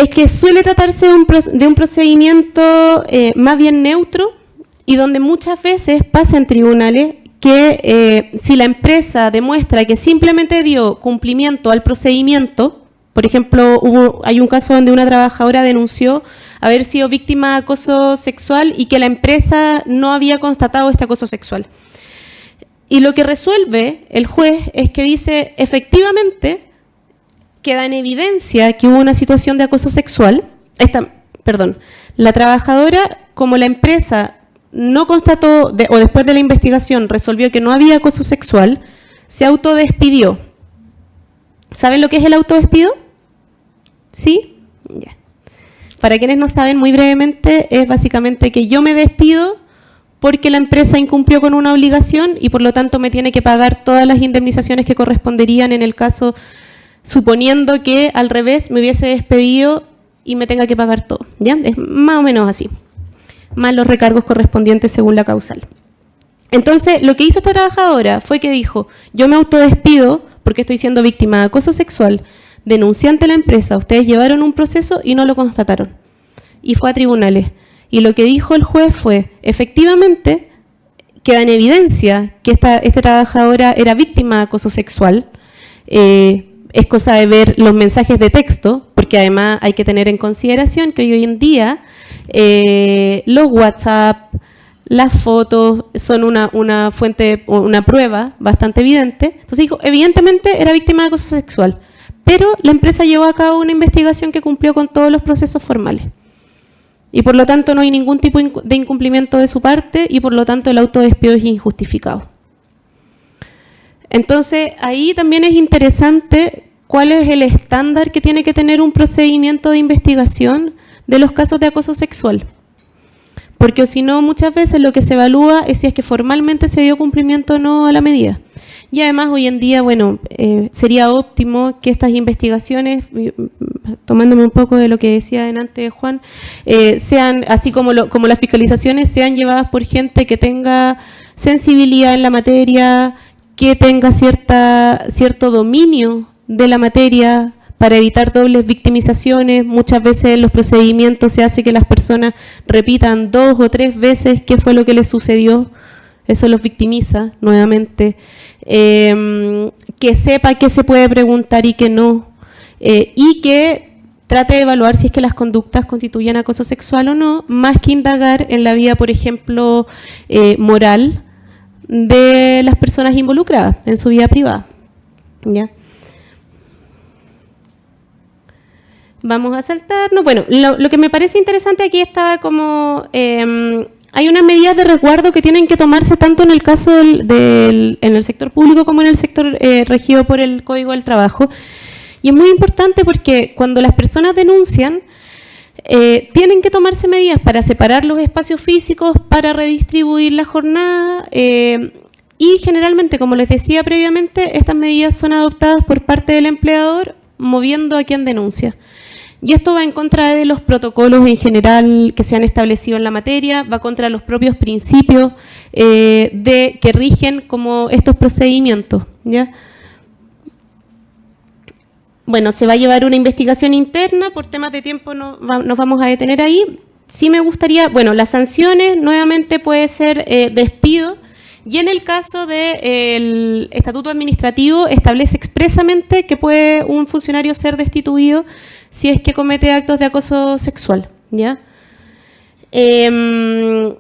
que suele tratarse de un procedimiento más bien neutro y donde muchas veces pasa en tribunales que si la empresa demuestra que simplemente dio cumplimiento al procedimiento, por ejemplo, hay un caso donde una trabajadora denunció haber sido víctima de acoso sexual y que la empresa no había constatado este acoso sexual. Y lo que resuelve el juez es que dice, efectivamente, queda en evidencia que hubo una situación de acoso sexual. La trabajadora, como la empresa no constató, o después de la investigación resolvió que no había acoso sexual, se autodespidió. ¿Saben lo que es el autodespido? ¿Sí? Ya. Para quienes no saben, muy brevemente, es básicamente que yo me despido porque la empresa incumplió con una obligación y por lo tanto me tiene que pagar todas las indemnizaciones que corresponderían en el caso, suponiendo que al revés me hubiese despedido y me tenga que pagar todo, ¿ya? Es más o menos así, más los recargos correspondientes según la causal. Entonces, lo que hizo esta trabajadora fue que dijo, yo me autodespido porque estoy siendo víctima de acoso sexual, denuncié ante la empresa, ustedes llevaron un proceso y no lo constataron. Y fue a tribunales. Y lo que dijo el juez fue, efectivamente, queda en evidencia que esta trabajadora era víctima de acoso sexual. Es cosa de ver los mensajes de texto, porque además hay que tener en consideración que hoy en día los WhatsApp, las fotos son una fuente, una prueba bastante evidente. Entonces dijo, evidentemente era víctima de acoso sexual, pero la empresa llevó a cabo una investigación que cumplió con todos los procesos formales. Y por lo tanto no hay ningún tipo de incumplimiento de su parte y por lo tanto el autodespido es injustificado. Entonces ahí también es interesante cuál es el estándar que tiene que tener un procedimiento de investigación de los casos de acoso sexual. Porque si no, muchas veces lo que se evalúa es si es que formalmente se dio cumplimiento o no a la medida. Y además hoy en día, bueno, sería óptimo que estas investigaciones, tomándome un poco de lo que decía delante Juan, sean, así como las fiscalizaciones, sean llevadas por gente que tenga sensibilidad en la materia, que tenga cierto dominio de la materia para evitar dobles victimizaciones. Muchas veces en los procedimientos se hace que las personas repitan 2 o 3 veces qué fue lo que les sucedió. Eso los victimiza nuevamente. Que sepa qué se puede preguntar y qué no. Y que trate de evaluar si es que las conductas constituyen acoso sexual o no, más que indagar en la vida, por ejemplo, moral de las personas involucradas en su vida privada. ¿Ya? Vamos a saltarnos. Bueno, lo que me parece interesante aquí estaba como... hay unas medidas de resguardo que tienen que tomarse tanto en el caso en el sector público como en el sector regido por el Código del Trabajo. Y es muy importante porque cuando las personas denuncian, tienen que tomarse medidas para separar los espacios físicos, para redistribuir la jornada y generalmente, como les decía previamente, estas medidas son adoptadas por parte del empleador moviendo a quien denuncia. Y esto va en contra de los protocolos en general que se han establecido en la materia, va contra los propios principios que rigen como estos procedimientos, ¿ya? Bueno, se va a llevar una investigación interna, por temas de tiempo nos vamos a detener ahí. Sí me gustaría, bueno, las sanciones nuevamente puede ser despido, y en el caso del estatuto administrativo establece expresamente que puede un funcionario ser destituido si es que comete actos de acoso sexual, ¿ya? El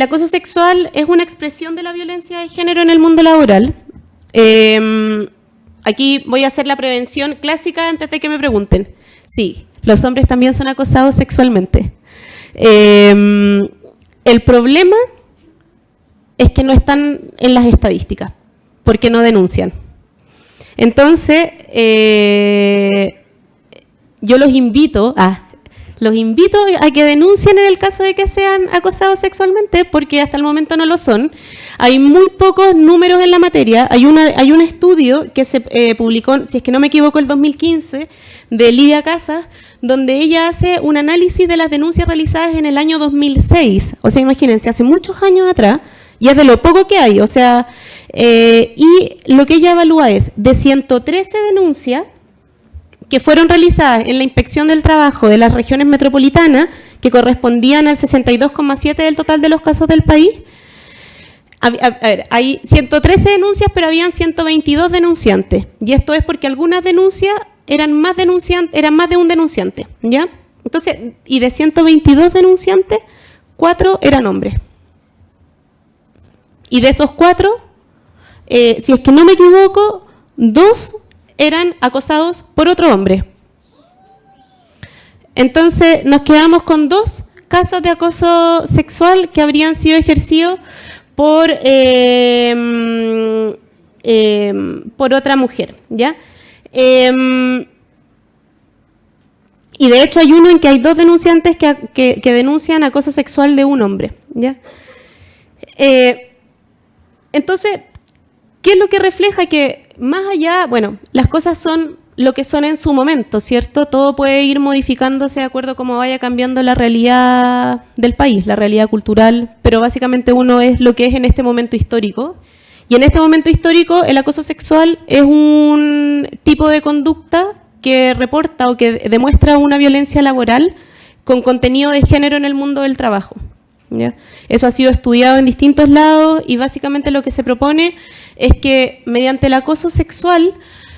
acoso sexual es una expresión de la violencia de género en el mundo laboral. Aquí voy a hacer la prevención clásica antes de que me pregunten. Sí, los hombres también son acosados sexualmente. El problema es que no están en las estadísticas, porque no denuncian. Entonces, yo los invito a que denuncien en el caso de que sean acosados sexualmente, porque hasta el momento no lo son. Hay muy pocos números en la materia. Hay un estudio que se publicó, si es que no me equivoco, el 2015, de Lidia Casas, donde ella hace un análisis de las denuncias realizadas en el año 2006. O sea, imagínense, hace muchos años atrás, y es de lo poco que hay. O sea, y lo que ella evalúa es, de 113 denuncias que fueron realizadas en la inspección del trabajo de las regiones metropolitanas, que correspondían al 62,7% del total de los casos del país. A ver, hay 113 denuncias, pero habían 122 denunciantes. Y esto es porque algunas denuncias eran más de un denunciante, ¿ya? Entonces, y de 122 denunciantes, 4 eran hombres. Y de esos 4, si es que no me equivoco, 2 eran acosados por otro hombre. Entonces, nos quedamos con 2 casos de acoso sexual que habrían sido ejercidos por otra mujer, ¿ya? Y de hecho hay uno en que hay 2 denunciantes que denuncian acoso sexual de un hombre, ¿ya? Entonces, ¿qué es lo que refleja? Que más allá, bueno, las cosas son lo que son en su momento, ¿cierto? Todo puede ir modificándose de acuerdo a cómo vaya cambiando la realidad del país, la realidad cultural, pero básicamente uno es lo que es en este momento histórico. Y en este momento histórico, el acoso sexual es un tipo de conducta que reporta o que demuestra una violencia laboral con contenido de género en el mundo del trabajo, ¿ya? Eso ha sido estudiado en distintos lados y básicamente lo que se propone es que mediante el acoso sexual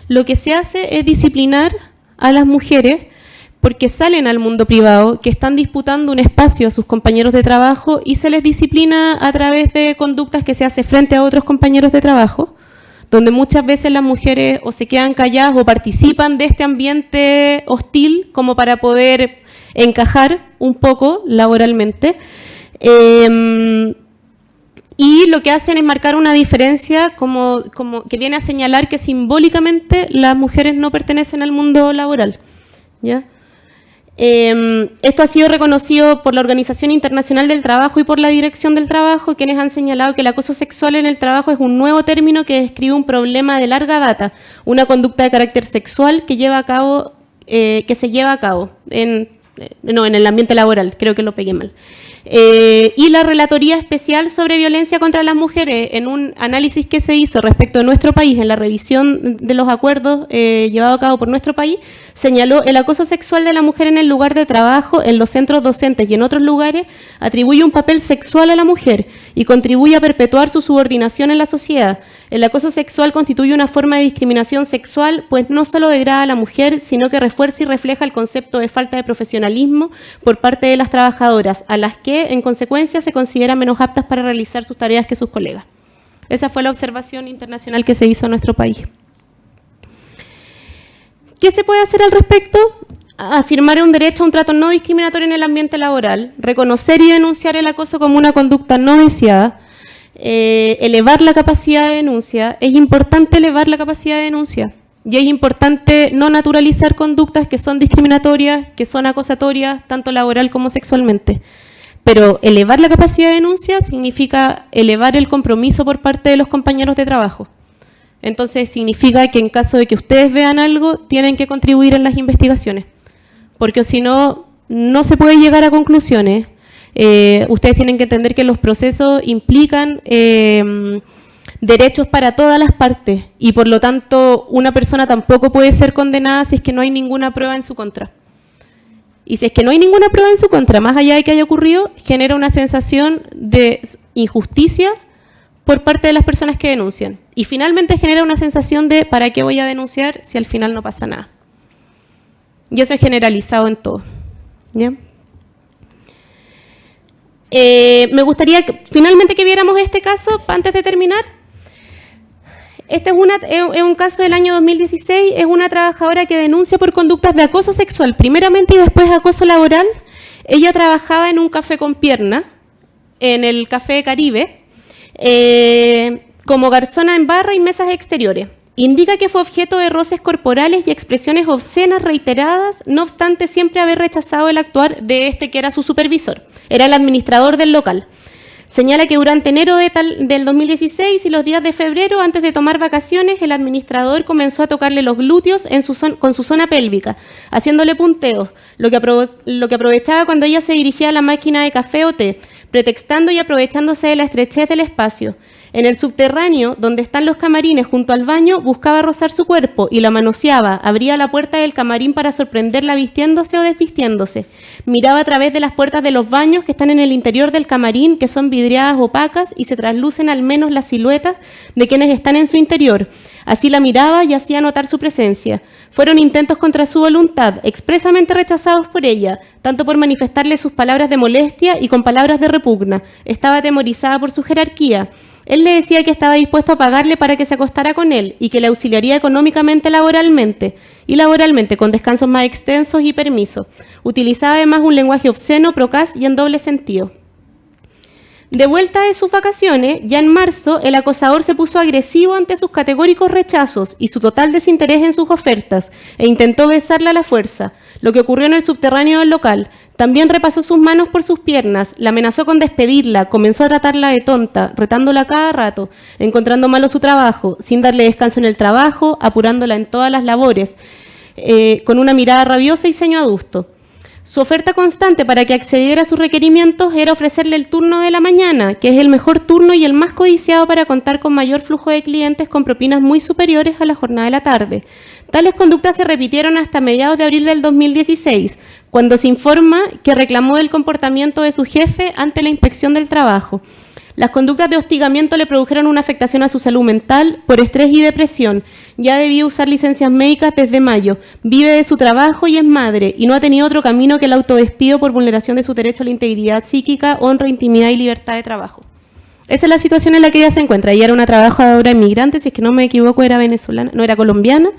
lo que se hace es disciplinar a las mujeres porque salen al mundo privado, que están disputando un espacio a sus compañeros de trabajo y se les disciplina a través de conductas que se hace frente a otros compañeros de trabajo, donde muchas veces las mujeres o se quedan calladas o participan de este ambiente hostil como para poder encajar un poco laboralmente. Y lo que hacen es marcar una diferencia como que viene a señalar que simbólicamente las mujeres no pertenecen al mundo laboral, ¿ya? Esto ha sido reconocido por la Organización Internacional del Trabajo y por la Dirección del Trabajo, quienes han señalado que el acoso sexual en el trabajo es un nuevo término que describe un problema de larga data, una conducta de carácter sexual que se lleva a cabo en el ambiente laboral, creo que lo pegué mal. Y la Relatoría Especial sobre Violencia contra las Mujeres, en un análisis que se hizo respecto de nuestro país, en la revisión de los acuerdos llevados a cabo por nuestro país, señaló el acoso sexual de la mujer en el lugar de trabajo, en los centros docentes y en otros lugares, atribuye un papel sexual a la mujer y contribuye a perpetuar su subordinación en la sociedad. El acoso sexual constituye una forma de discriminación sexual, pues no solo degrada a la mujer, sino que refuerza y refleja el concepto de falta de profesionalismo por parte de las trabajadoras, a las que, en consecuencia, se consideran menos aptas para realizar sus tareas que sus colegas. Esa fue la observación internacional que se hizo en nuestro país. ¿Qué se puede hacer al respecto? Afirmar un derecho a un trato no discriminatorio en el ambiente laboral, reconocer y denunciar el acoso como una conducta no deseada, elevar la capacidad de denuncia. Es importante elevar la capacidad de denuncia. y es importante no naturalizar conductas que son discriminatorias, que son acosatorias, tanto laboral como sexualmente. Pero elevar la capacidad de denuncia significa elevar el compromiso por parte de los compañeros de trabajo. Entonces significa que en caso de que ustedes vean algo, tienen que contribuir en las investigaciones, porque si no, no se puede llegar a conclusiones. Ustedes tienen que entender que los procesos implican derechos para todas las partes y por lo tanto una persona tampoco puede ser condenada si es que no hay ninguna prueba en su contra. Y si es que no hay ninguna prueba en su contra, más allá de que haya ocurrido, genera una sensación de injusticia por parte de las personas que denuncian. Y finalmente genera una sensación de ¿para qué voy a denunciar si al final no pasa nada? Y eso es generalizado en todo. ¿Ya? Me gustaría finalmente que viéramos este caso antes de terminar. Este es un caso del año 2016, es una trabajadora que denuncia por conductas de acoso sexual, primeramente y después acoso laboral. Ella trabajaba en un café con pierna, en el Café Caribe, como garzona en barra y mesas exteriores. Indica que fue objeto de roces corporales y expresiones obscenas reiteradas, no obstante siempre haber rechazado el actuar de este que era su supervisor, era el administrador del local. Señala que durante enero del 2016 y los días de febrero, antes de tomar vacaciones, el administrador comenzó a tocarle los glúteos con su zona pélvica, haciéndole punteos, lo que aprovechaba cuando ella se dirigía a la máquina de café o té, pretextando y aprovechándose de la estrechez del espacio. En el subterráneo, donde están los camarines junto al baño, buscaba rozar su cuerpo y la manoseaba, abría la puerta del camarín para sorprenderla vistiéndose o desvistiéndose. Miraba a través de las puertas de los baños que están en el interior del camarín, que son vidriadas opacas y se traslucen al menos las siluetas de quienes están en su interior. Así la miraba y hacía notar su presencia. Fueron intentos contra su voluntad, expresamente rechazados por ella, tanto por manifestarle sus palabras de molestia y con palabras de repugna. Estaba atemorizada por su jerarquía. Él le decía que estaba dispuesto a pagarle para que se acostara con él y que le auxiliaría económicamente laboralmente, con descansos más extensos y permisos. Utilizaba además un lenguaje obsceno, procaz y en doble sentido. De vuelta de sus vacaciones, ya en marzo, el acosador se puso agresivo ante sus categóricos rechazos y su total desinterés en sus ofertas e intentó besarla a la fuerza, lo que ocurrió en el subterráneo del local. También repasó sus manos por sus piernas, la amenazó con despedirla, comenzó a tratarla de tonta, retándola cada rato, encontrando malo su trabajo, sin darle descanso en el trabajo, apurándola en todas las labores, con una mirada rabiosa y ceño adusto. Su oferta constante para que accediera a sus requerimientos era ofrecerle el turno de la mañana, que es el mejor turno y el más codiciado para contar con mayor flujo de clientes con propinas muy superiores a la jornada de la tarde. Tales conductas se repitieron hasta mediados de abril del 2016, cuando se informa que reclamó del comportamiento de su jefe ante la inspección del trabajo. Las conductas de hostigamiento le produjeron una afectación a su salud mental por estrés y depresión. Ya debía usar licencias médicas desde mayo. Vive de su trabajo y es madre, y no ha tenido otro camino que el autodespido por vulneración de su derecho a la integridad psíquica, honra, intimidad y libertad de trabajo. Esa es la situación en la que ella se encuentra. Ella era una trabajadora inmigrante, si es que no me equivoco, era venezolana, no era colombiana.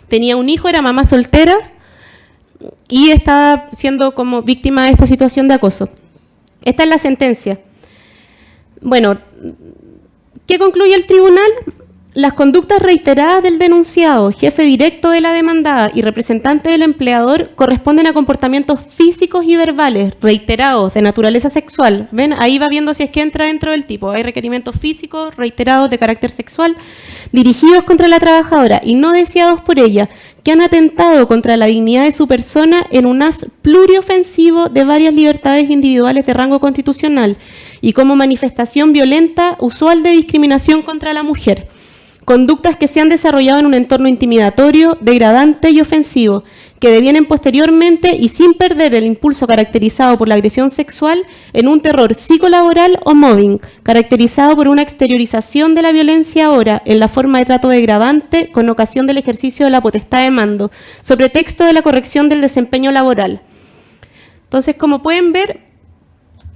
Tenía un hijo, era mamá soltera y estaba siendo como víctima de esta situación de acoso. Esta es la sentencia. Bueno, ¿qué concluye el tribunal? Las conductas reiteradas del denunciado, jefe directo de la demandada y representante del empleador corresponden a comportamientos físicos y verbales reiterados de naturaleza sexual. ¿Ven? Ahí va viendo si es que entra dentro del tipo. Hay requerimientos físicos reiterados de carácter sexual dirigidos contra la trabajadora y no deseados por ella, que han atentado contra la dignidad de su persona en un haz pluriofensivo de varias libertades individuales de rango constitucional y como manifestación violenta usual de discriminación contra la mujer. Conductas que se han desarrollado en un entorno intimidatorio, degradante y ofensivo, que devienen posteriormente y sin perder el impulso caracterizado por la agresión sexual en un terror psicolaboral o mobbing, caracterizado por una exteriorización de la violencia ahora en la forma de trato degradante con ocasión del ejercicio de la potestad de mando, sobre texto de la corrección del desempeño laboral. Entonces, como pueden ver,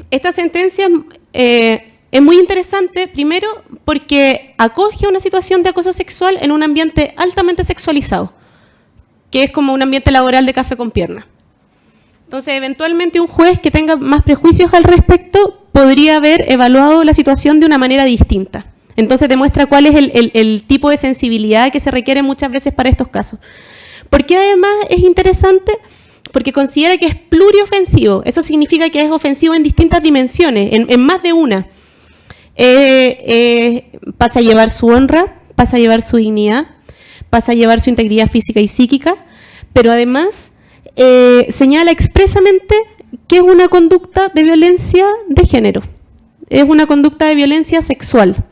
esta sentencia es muy interesante, primero, porque acoge una situación de acoso sexual en un ambiente altamente sexualizado, que es como un ambiente laboral de café con pierna. Entonces, eventualmente un juez que tenga más prejuicios al respecto podría haber evaluado la situación de una manera distinta. Entonces demuestra cuál es el tipo de sensibilidad que se requiere muchas veces para estos casos. Porque además es interesante porque considera que es pluriofensivo. Eso significa que es ofensivo en distintas dimensiones, en más de una. Pasa a llevar su honra, pasa a llevar su dignidad, pasa a llevar su integridad física y psíquica, pero además señala expresamente que es una conducta de violencia de género, es una conducta de violencia sexual.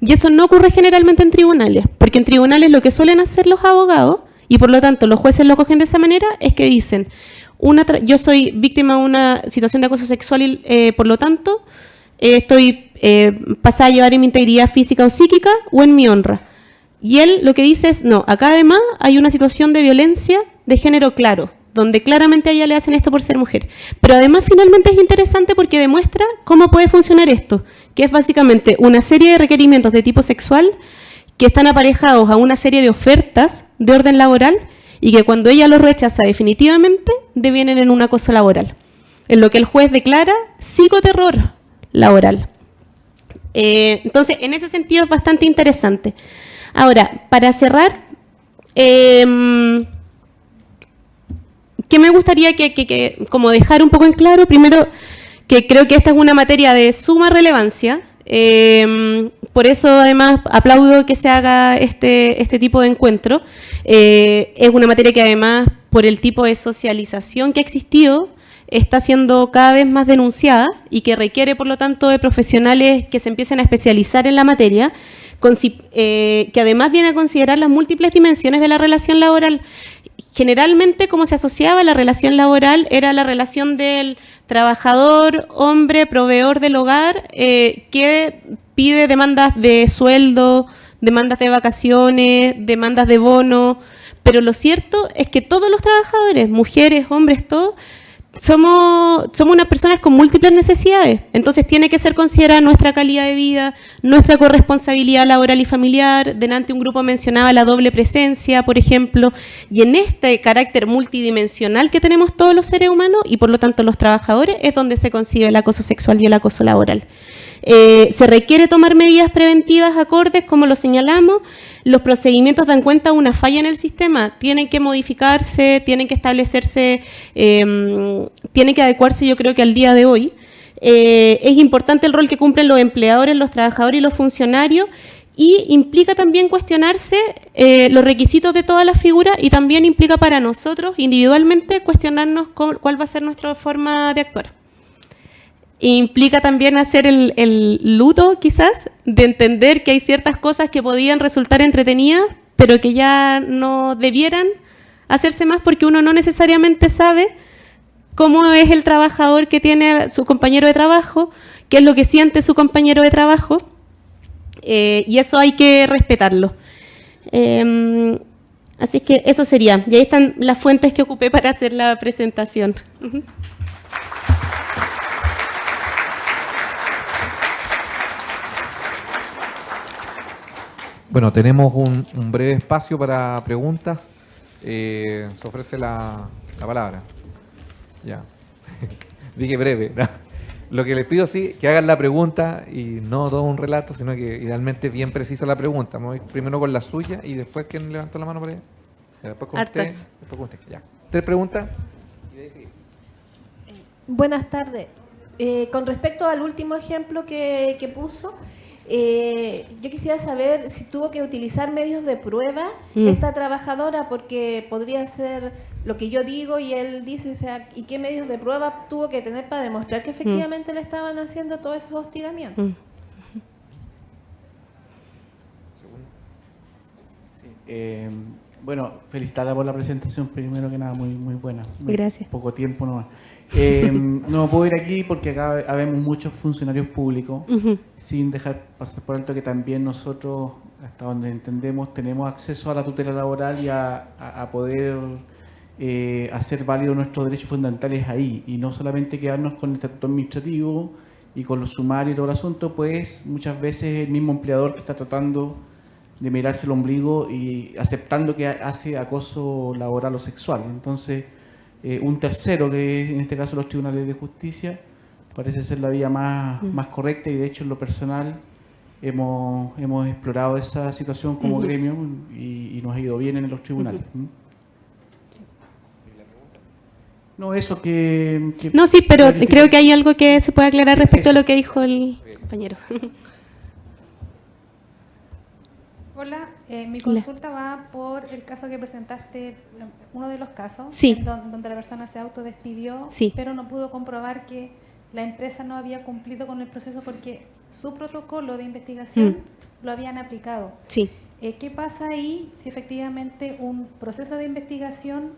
Y eso no ocurre generalmente en tribunales, porque en tribunales lo que suelen hacer los abogados, y por lo tanto los jueces lo cogen de esa manera, es que dicen, yo soy víctima de una situación de acoso sexual y por lo tanto estoy pasada a llevar en mi integridad física o psíquica o en mi honra. Y él lo que dice es, no, acá además hay una situación de violencia de género claro, donde claramente a ella le hacen esto por ser mujer. Pero además finalmente es interesante porque demuestra cómo puede funcionar esto, que es básicamente una serie de requerimientos de tipo sexual que están aparejados a una serie de ofertas de orden laboral y que cuando ella los rechaza definitivamente devienen en un acoso laboral, en lo que el juez declara psicoterror laboral. Entonces, en ese sentido es bastante interesante. Ahora, para cerrar, ¿qué me gustaría que como dejar un poco en claro? Primero, que creo que esta es una materia de suma relevancia. Por eso, además, aplaudo que se haga este tipo de encuentro. Es una materia que, además, por el tipo de socialización que ha existido, está siendo cada vez más denunciada y que requiere, por lo tanto, de profesionales que se empiecen a especializar en la materia, que además viene a considerar las múltiples dimensiones de la relación laboral. Generalmente, como se asociaba la relación laboral, era la relación del trabajador, hombre, proveedor del hogar, que pide demandas de sueldo, demandas de vacaciones, demandas de bono, pero lo cierto es que todos los trabajadores, mujeres, hombres, todos, somos unas personas con múltiples necesidades, entonces tiene que ser considerada nuestra calidad de vida, nuestra corresponsabilidad laboral y familiar. Delante un grupo mencionaba la doble presencia, por ejemplo, y en este carácter multidimensional que tenemos todos los seres humanos y por lo tanto los trabajadores es donde se concibe el acoso sexual y el acoso laboral. Se requiere tomar medidas preventivas acordes, como lo señalamos. Los procedimientos dan cuenta de una falla en el sistema, tienen que modificarse, tienen que establecerse, tienen que adecuarse, yo creo que al día de hoy. Es importante el rol que cumplen los empleadores, los trabajadores y los funcionarios, y implica también cuestionarse los requisitos de todas las figuras y también implica para nosotros individualmente cuestionarnos cuál va a ser nuestra forma de actuar. Implica también hacer el luto, quizás, de entender que hay ciertas cosas que podían resultar entretenidas, pero que ya no debieran hacerse más porque uno no necesariamente sabe cómo es el trabajador que tiene a su compañero de trabajo, qué es lo que siente su compañero de trabajo, y eso hay que respetarlo. Así que eso sería. Y ahí están las fuentes que ocupé para hacer la presentación. Bueno, tenemos un breve espacio para preguntas. Se ofrece la palabra. Ya. Dije breve, ¿no? Lo que les pido, sí, que hagan la pregunta y no todo un relato, sino que idealmente bien precisa la pregunta. Vamos a ir primero con la suya y después, ¿quién levantó la mano por allá? Después con usted. Después con usted. Ya. ¿Tres preguntas? Buenas tardes. Con respecto al último ejemplo que puso, yo quisiera saber si tuvo que utilizar medios de prueba esta trabajadora, porque podría ser lo que yo digo y él dice, o sea, ¿y qué medios de prueba tuvo que tener para demostrar que efectivamente le estaban haciendo todos esos hostigamientos? Sí, bueno, felicitarla por la presentación, primero que nada, muy buena. Gracias. Poco tiempo nomás. No puedo ir aquí porque acá habemos muchos funcionarios públicos, sin dejar pasar por alto que también nosotros, hasta donde entendemos, tenemos acceso a la tutela laboral y a poder hacer válidos nuestros derechos fundamentales ahí, y no solamente quedarnos con el estatuto administrativo y con los sumarios y todo el asunto, pues muchas veces el mismo empleador que está tratando de mirarse el ombligo y aceptando que hace acoso laboral o sexual. Entonces, un tercero, que en este caso los tribunales de justicia, parece ser la vía más correcta, y de hecho en lo personal hemos explorado esa situación como gremio y nos ha ido bien en los tribunales. No, eso que No, sí, pero clarifica. creo que hay algo que se puede aclarar Sí, respecto eso. a lo que dijo el compañero. Hola, mi consulta va por el caso que presentaste, uno de los casos, Sí. donde la persona se autodespidió, Sí. pero no pudo comprobar que la empresa no había cumplido con el proceso porque su protocolo de investigación lo habían aplicado. Sí. ¿Qué pasa ahí si efectivamente un proceso de investigación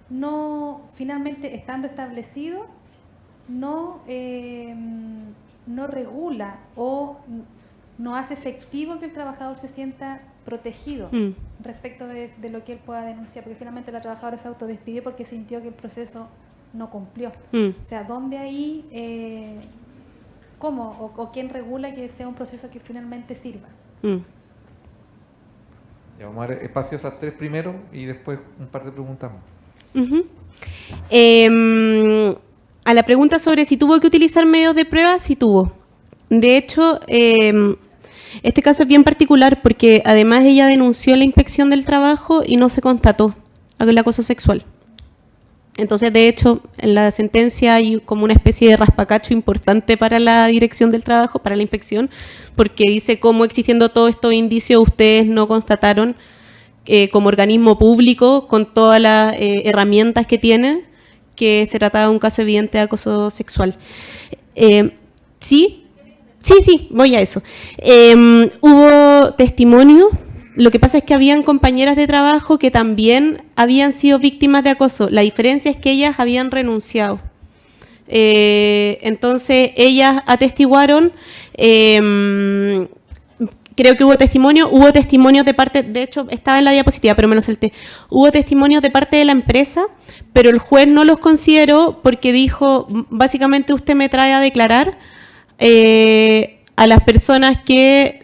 no, finalmente estando establecido, no regula o no hace efectivo que el trabajador se sienta protegido respecto de lo que él pueda denunciar? Porque finalmente la trabajadora se autodespidió porque sintió que el proceso no cumplió. O sea, ¿dónde ahí, cómo o quién regula que sea un proceso que finalmente sirva? Ya, vamos a dar espacio a esas tres primero y después un par de preguntas más. A la pregunta sobre si tuvo que utilizar medios de prueba, sí tuvo. De hecho, este caso es bien particular porque además ella denunció la inspección del trabajo y no se constató el acoso sexual. Entonces, de hecho, en la sentencia hay como una especie de raspacacho importante para la dirección del trabajo, para la inspección, porque dice cómo existiendo todos estos indicios ustedes no constataron como organismo público, con todas las herramientas que tienen, que se trataba de un caso evidente de acoso sexual. Sí, voy a eso. Hubo testimonio. Lo que pasa es que habían compañeras de trabajo que también habían sido víctimas de acoso. La diferencia es que ellas habían renunciado. Entonces, ellas atestiguaron, creo que hubo testimonios de parte, de hecho, estaba en la diapositiva, pero me lo salté. Hubo testimonios de parte de la empresa, pero el juez no los consideró porque dijo, básicamente usted me trae a declarar a las personas que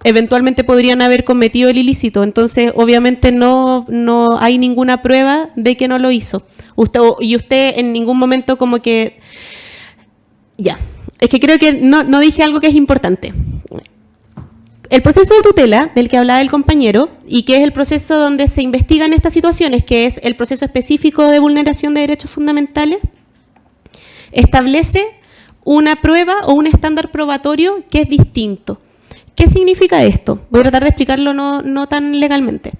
eventualmente podrían haber cometido el ilícito. Entonces, obviamente no hay ninguna prueba de que no lo hizo. Usted en ningún momento como que... Ya, es que creo que no dije algo que es importante. El proceso de tutela, del que hablaba el compañero, y que es el proceso donde se investigan estas situaciones, que es el proceso específico de vulneración de derechos fundamentales, establece una prueba o un estándar probatorio que es distinto. ¿Qué significa esto? Voy a tratar de explicarlo no tan legalmente.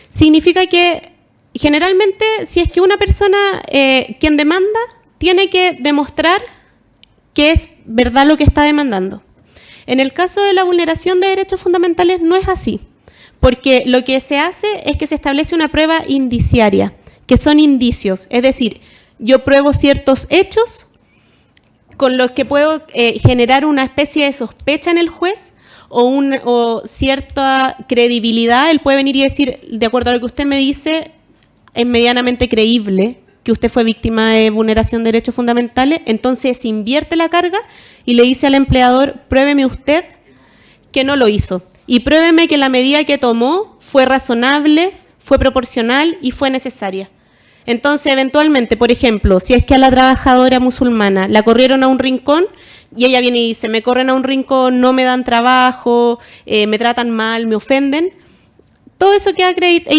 Significa que generalmente si es que una persona, quien demanda, tiene que demostrar que es verdad lo que está demandando. En el caso de la vulneración de derechos fundamentales no es así, porque lo que se hace es que se establece una prueba indiciaria, que son indicios, es decir, yo pruebo ciertos hechos con los que puedo generar una especie de sospecha en el juez o cierta credibilidad. Él puede venir y decir, de acuerdo a lo que usted me dice, es medianamente creíble que usted fue víctima de vulneración de derechos fundamentales, entonces se invierte la carga y le dice al empleador, pruébeme usted que no lo hizo y pruébeme que la medida que tomó fue razonable, fue proporcional y fue necesaria. Entonces, eventualmente, por ejemplo, si es que a la trabajadora musulmana la corrieron a un rincón y ella viene y dice, me corren a un rincón, no me dan trabajo, me tratan mal, me ofenden, todo eso queda acreditado.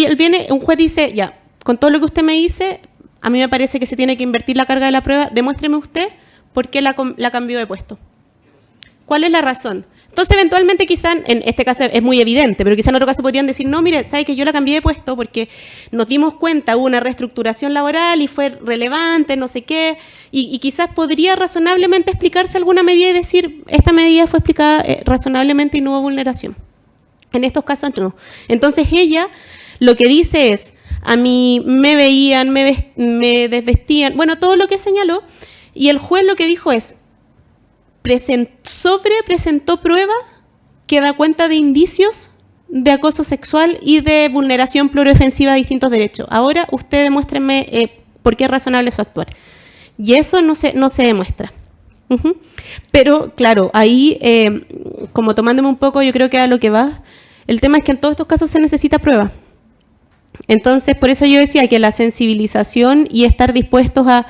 Un juez dice, ya, con todo lo que usted me dice, a mí me parece que se tiene que invertir la carga de la prueba, demuéstreme usted por qué la cambió de puesto. ¿Cuál es la razón? Entonces, eventualmente, quizás, en este caso es muy evidente, pero quizás en otro caso podrían decir, no, mire, sabe que yo la cambié de puesto porque nos dimos cuenta, hubo una reestructuración laboral y fue relevante, no sé qué, y quizás podría razonablemente explicarse alguna medida y decir, esta medida fue explicada razonablemente y no hubo vulneración. En estos casos no. Entonces, ella lo que dice es, a mí me veían, me desvestían, bueno, todo lo que señaló, y el juez lo que dijo es, presentó prueba que da cuenta de indicios de acoso sexual y de vulneración pluriofensiva de distintos derechos. Ahora usted demuéstreme por qué es razonable su actuar. Y eso no se demuestra. Pero, claro, ahí, como tomándome un poco, yo creo que a lo que va, el tema es que en todos estos casos se necesita prueba. Entonces, por eso yo decía que la sensibilización y estar dispuestos a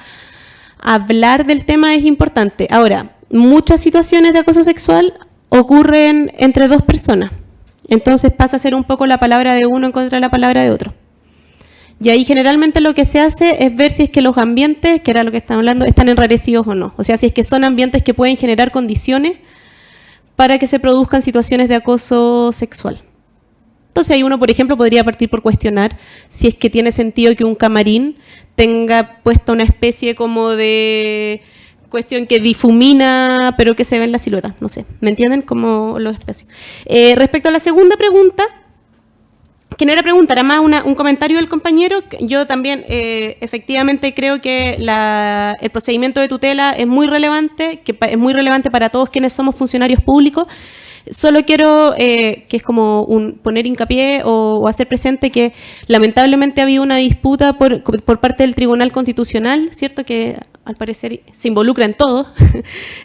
hablar del tema es importante. Ahora, muchas situaciones de acoso sexual ocurren entre dos personas. Entonces pasa a ser un poco la palabra de uno en contra de la palabra de otro. Y ahí generalmente lo que se hace es ver si es que los ambientes, que era lo que estamos hablando, están enrarecidos o no. O sea, si es que son ambientes que pueden generar condiciones para que se produzcan situaciones de acoso sexual. Entonces ahí uno, por ejemplo, podría partir por cuestionar si es que tiene sentido que un camarín tenga puesta una especie como de cuestión que difumina, pero que se ve en la silueta. No sé, ¿me entienden? Como los espacios. Respecto a la segunda pregunta, que no era pregunta, era más un comentario del compañero. Yo también efectivamente creo que el procedimiento de tutela es muy relevante, que es muy relevante para todos quienes somos funcionarios públicos. Solo quiero, que es como poner hincapié o hacer presente que lamentablemente ha habido una disputa por parte del Tribunal Constitucional, ¿cierto? Que al parecer se involucra en todo,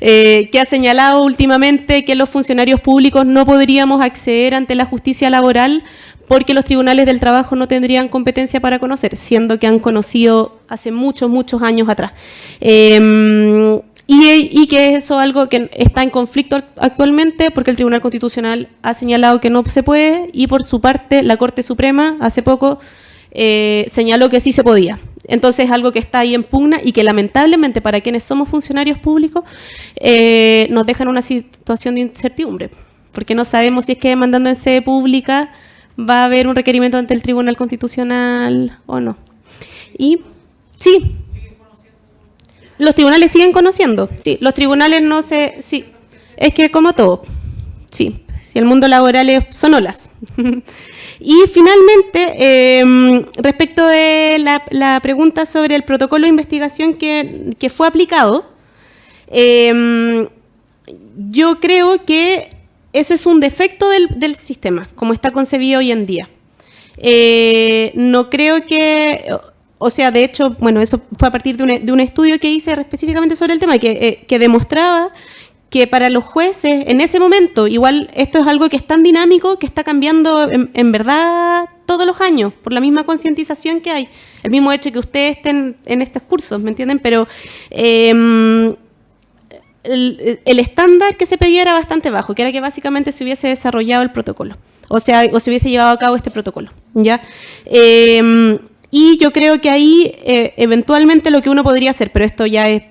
que ha señalado últimamente que los funcionarios públicos no podríamos acceder ante la justicia laboral porque los tribunales del trabajo no tendrían competencia para conocer, siendo que han conocido hace muchos, muchos años atrás. Y que eso es algo que está en conflicto actualmente porque el Tribunal Constitucional ha señalado que no se puede y por su parte la Corte Suprema hace poco señaló que sí se podía. Entonces es algo que está ahí en pugna y que lamentablemente para quienes somos funcionarios públicos nos deja en una situación de incertidumbre, porque no sabemos si es que demandando en sede pública va a haber un requerimiento ante el Tribunal Constitucional o no. Y sí, los tribunales siguen conociendo, sí, los tribunales no se... Sí, es que como todo, sí, si el mundo laboral son olas. Y finalmente, respecto de la pregunta sobre el protocolo de investigación que fue aplicado, yo creo que ese es un defecto del sistema, como está concebido hoy en día. No creo que... O sea, de hecho, bueno, eso fue a partir de un estudio que hice específicamente sobre el tema, que demostraba que para los jueces, en ese momento, igual esto es algo que es tan dinámico, que está cambiando en verdad todos los años, por la misma concientización que hay, el mismo hecho que ustedes estén en estos cursos, ¿me entienden? Pero el estándar que se pedía era bastante bajo, que era que básicamente se hubiese desarrollado el protocolo, o sea, o se hubiese llevado a cabo este protocolo, ¿ya? Y yo creo que ahí eventualmente lo que uno podría hacer, pero esto ya es,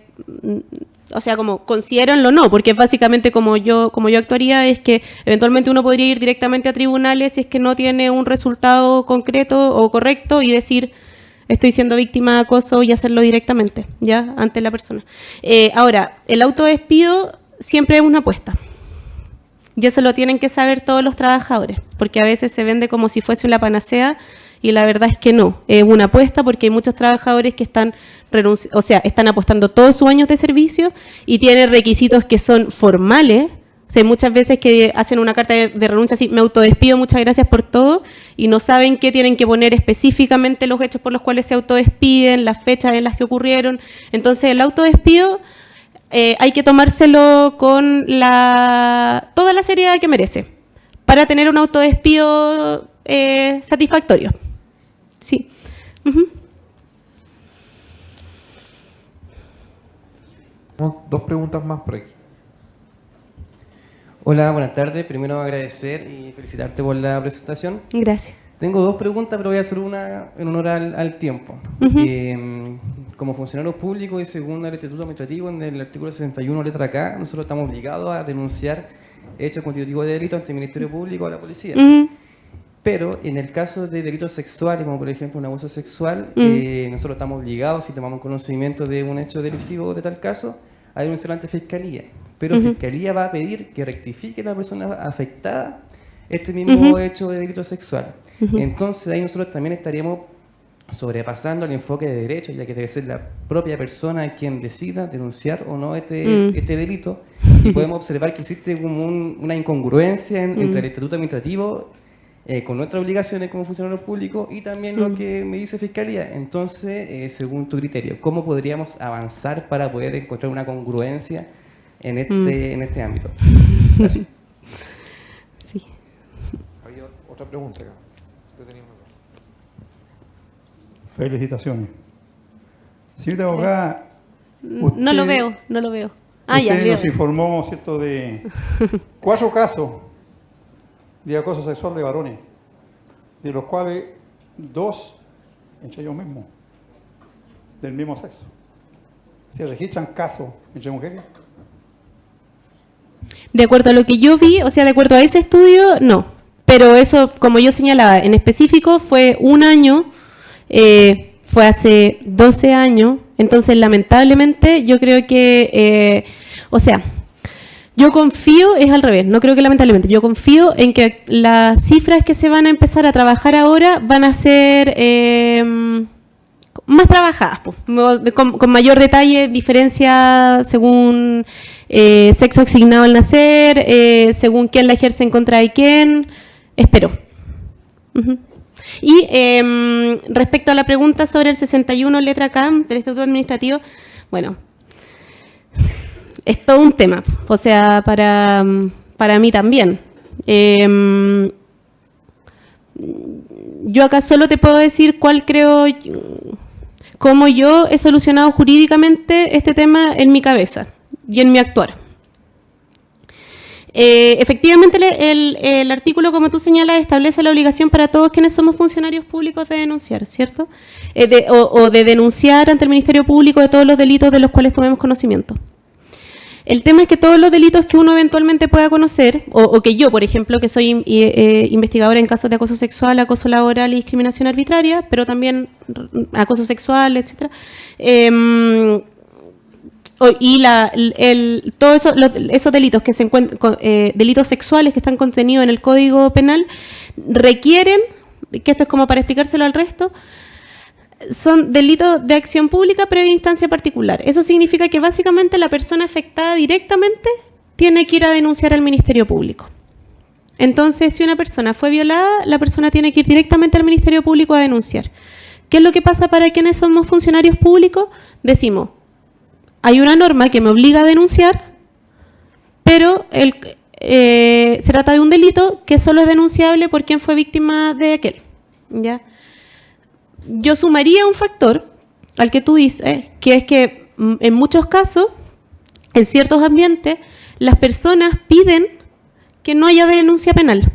o sea, como considérenlo o no, porque básicamente como yo actuaría es que eventualmente uno podría ir directamente a tribunales si es que no tiene un resultado concreto o correcto y decir estoy siendo víctima de acoso y hacerlo directamente, ya, ante la persona. Ahora, el autodespido siempre es una apuesta. Y eso lo tienen que saber todos los trabajadores, porque a veces se vende como si fuese una panacea. Y la verdad es que no, es una apuesta porque hay muchos trabajadores que están apostando todos sus años de servicio y tienen requisitos que son formales. O sea, muchas veces que hacen una carta de renuncia así, me autodespido, muchas gracias por todo, y no saben qué tienen que poner específicamente los hechos por los cuales se autodespiden, las fechas en las que ocurrieron. Entonces, el autodespido hay que tomárselo con toda la seriedad que merece para tener un autodespido satisfactorio. Sí. Dos preguntas más por aquí. Hola, buenas tardes. Primero agradecer y felicitarte por la presentación. Gracias. Tengo dos preguntas, pero voy a hacer una en honor al tiempo. Como funcionarios públicos y según el Estatuto Administrativo, en el artículo 61, letra K, nosotros estamos obligados a denunciar hechos constitutivos de delito ante el Ministerio Público o la policía. Pero en el caso de delitos sexuales, como por ejemplo un abuso sexual, nosotros estamos obligados, si tomamos conocimiento de un hecho delictivo de tal caso, a denunciarlo ante Fiscalía. Pero Fiscalía va a pedir que rectifique la persona afectada este mismo hecho de delito sexual. Entonces ahí nosotros también estaríamos sobrepasando el enfoque de derecho, ya que debe ser la propia persona quien decida denunciar o no este delito. Y podemos observar que existe como una incongruencia entre el Estatuto Administrativo con nuestras obligaciones como funcionarios públicos y también lo que me dice Fiscalía. Entonces, según tu criterio, ¿cómo podríamos avanzar para poder encontrar una congruencia en este ámbito? Gracias. Sí. Había otra pregunta acá. Felicitaciones. Señorita abogada, No lo veo. Ah, usted ya, nos informó, ¿cierto?, de 4 casos de acoso sexual de varones, de los cuales 2 entre ellos mismos, del mismo sexo. ¿Se registran casos entre mujeres? De acuerdo a lo que yo vi, o sea, de acuerdo a ese estudio, no. Pero eso, como yo señalaba, en específico fue un año, fue hace 12 años, entonces lamentablemente yo creo que, o sea, yo confío, es al revés, no creo que lamentablemente, yo confío en que las cifras que se van a empezar a trabajar ahora van a ser más trabajadas, pues, con mayor detalle, diferencia según sexo asignado al nacer, según quién la ejerce en contra de quién, espero. Y respecto a la pregunta sobre el 61 letra K del Estatuto Administrativo, bueno, es todo un tema, o sea, para mí también. Yo acá solo te puedo decir cuál creo, cómo yo he solucionado jurídicamente este tema en mi cabeza y en mi actuar. Efectivamente, el artículo, como tú señalas, establece la obligación para todos quienes somos funcionarios públicos de denunciar, ¿cierto? O de denunciar ante el Ministerio Público de todos los delitos de los cuales tomemos conocimiento. El tema es que todos los delitos que uno eventualmente pueda conocer, o que yo, por ejemplo, que soy investigadora en casos de acoso sexual, acoso laboral y discriminación arbitraria, pero también acoso sexual, etcétera, y todos esos delitos que se encuentran, delitos sexuales que están contenidos en el Código Penal, requieren, que esto es como para explicárselo al resto, son delitos de acción pública previa instancia particular. Eso significa que básicamente la persona afectada directamente tiene que ir a denunciar al Ministerio Público. Entonces, si una persona fue violada, la persona tiene que ir directamente al Ministerio Público a denunciar. ¿Qué es lo que pasa para quienes somos funcionarios públicos? Decimos, hay una norma que me obliga a denunciar, pero se trata de un delito que solo es denunciable por quien fue víctima de aquel, ¿ya? Yo sumaría un factor al que tú dices, que es que en muchos casos, en ciertos ambientes, las personas piden que no haya denuncia penal.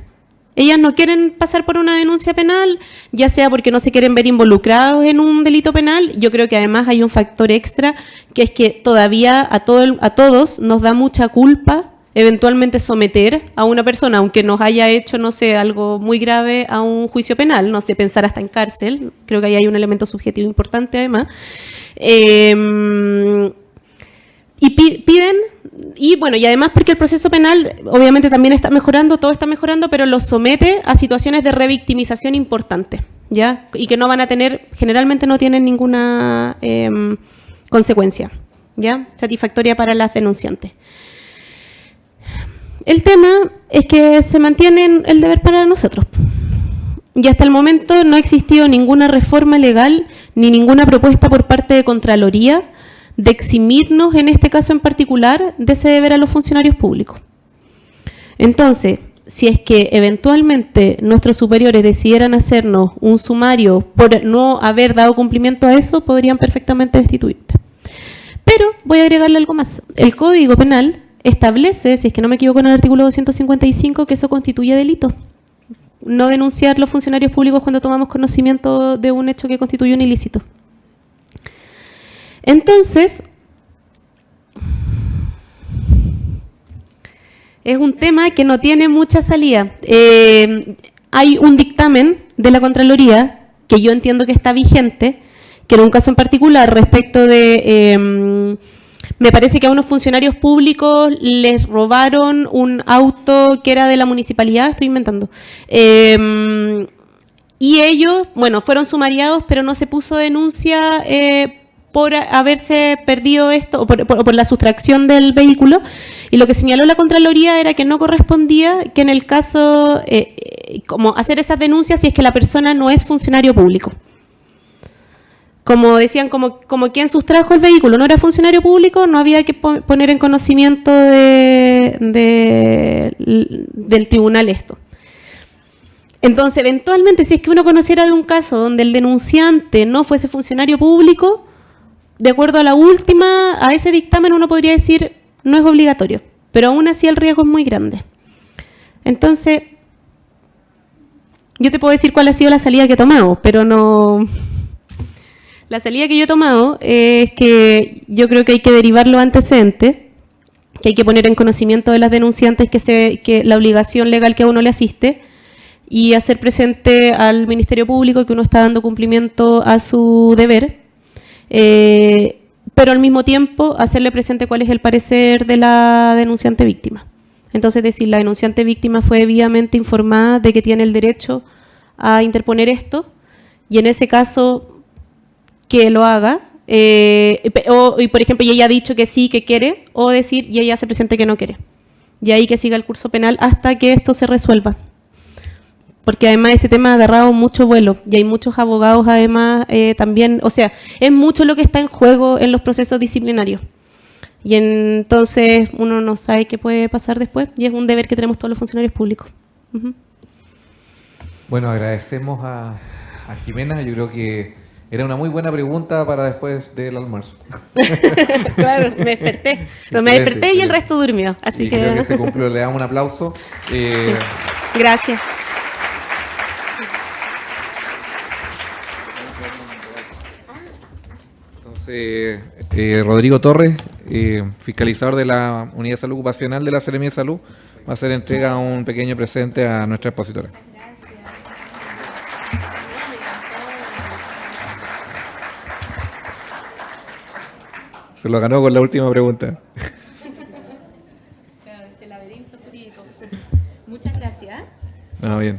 Ellas no quieren pasar por una denuncia penal, ya sea porque no se quieren ver involucrados en un delito penal. Yo creo que además hay un factor extra, que es que todavía a todos nos da mucha culpa eventualmente someter a una persona, aunque nos haya hecho, no sé, algo muy grave, a un juicio penal, no sé, pensar hasta en cárcel. Creo que ahí hay un elemento subjetivo importante además. Y piden, y bueno, y además porque el proceso penal obviamente también está mejorando, todo está mejorando, pero los somete a situaciones de revictimización importante, ¿ya? Y que no van a tener, generalmente no tienen ninguna consecuencia, ¿ya? Satisfactoria para las denunciantes. El tema es que se mantiene el deber para nosotros. Y hasta el momento no ha existido ninguna reforma legal ni ninguna propuesta por parte de Contraloría de eximirnos, en este caso en particular, de ese deber a los funcionarios públicos. Entonces, si es que eventualmente nuestros superiores decidieran hacernos un sumario por no haber dado cumplimiento a eso, podrían perfectamente destituirte. Pero voy a agregarle algo más. El Código Penal establece, si es que no me equivoco, en el artículo 255, que eso constituye delito. No denunciar los funcionarios públicos cuando tomamos conocimiento de un hecho que constituye un ilícito. Entonces, es un tema que no tiene mucha salida. Hay un dictamen de la Contraloría, que yo entiendo que está vigente, que en un caso en particular respecto de... me parece que a unos funcionarios públicos les robaron un auto que era de la municipalidad, estoy inventando. Y ellos, bueno, fueron sumariados, pero no se puso denuncia por haberse perdido esto, o por la sustracción del vehículo. Y lo que señaló la Contraloría era que no correspondía que en el caso, como hacer esas denuncias si es que la persona no es funcionario público. Como decían, como quien sustrajo el vehículo no era funcionario público, no había que poner en conocimiento del tribunal esto. Entonces, eventualmente, si es que uno conociera de un caso donde el denunciante no fuese funcionario público, de acuerdo a ese dictamen uno podría decir no es obligatorio, pero aún así el riesgo es muy grande. Entonces, yo te puedo decir cuál ha sido la salida que he tomado, pero no... La salida que yo he tomado es que yo creo que hay que derivar los antecedentes, que hay que poner en conocimiento de las denunciantes que la obligación legal que a uno le asiste y hacer presente al Ministerio Público que uno está dando cumplimiento a su deber, pero al mismo tiempo hacerle presente cuál es el parecer de la denunciante víctima. Entonces, decir, la denunciante víctima fue debidamente informada de que tiene el derecho a interponer esto y en ese caso que lo haga, y por ejemplo, y ella ha dicho que sí, que quiere, o decir, y ella se presente que no quiere. Y ahí que siga el curso penal hasta que esto se resuelva. Porque además este tema ha agarrado mucho vuelo, y hay muchos abogados además también, o sea, es mucho lo que está en juego en los procesos disciplinarios. Y entonces uno no sabe qué puede pasar después, y es un deber que tenemos todos los funcionarios públicos. Bueno, agradecemos a Jimena, yo creo que era una muy buena pregunta para después del almuerzo. Claro, me desperté. Pero me desperté y el resto durmió. Así que creo que se cumplió. Le damos un aplauso. Sí. Gracias. Entonces, Rodrigo Torres, fiscalizador de la Unidad de Salud Ocupacional de la Seremía de Salud, va a hacer entrega a un pequeño presente a nuestra expositora. Se lo ganó con la última pregunta. Ese laberinto jurídico. Muchas gracias. Bien.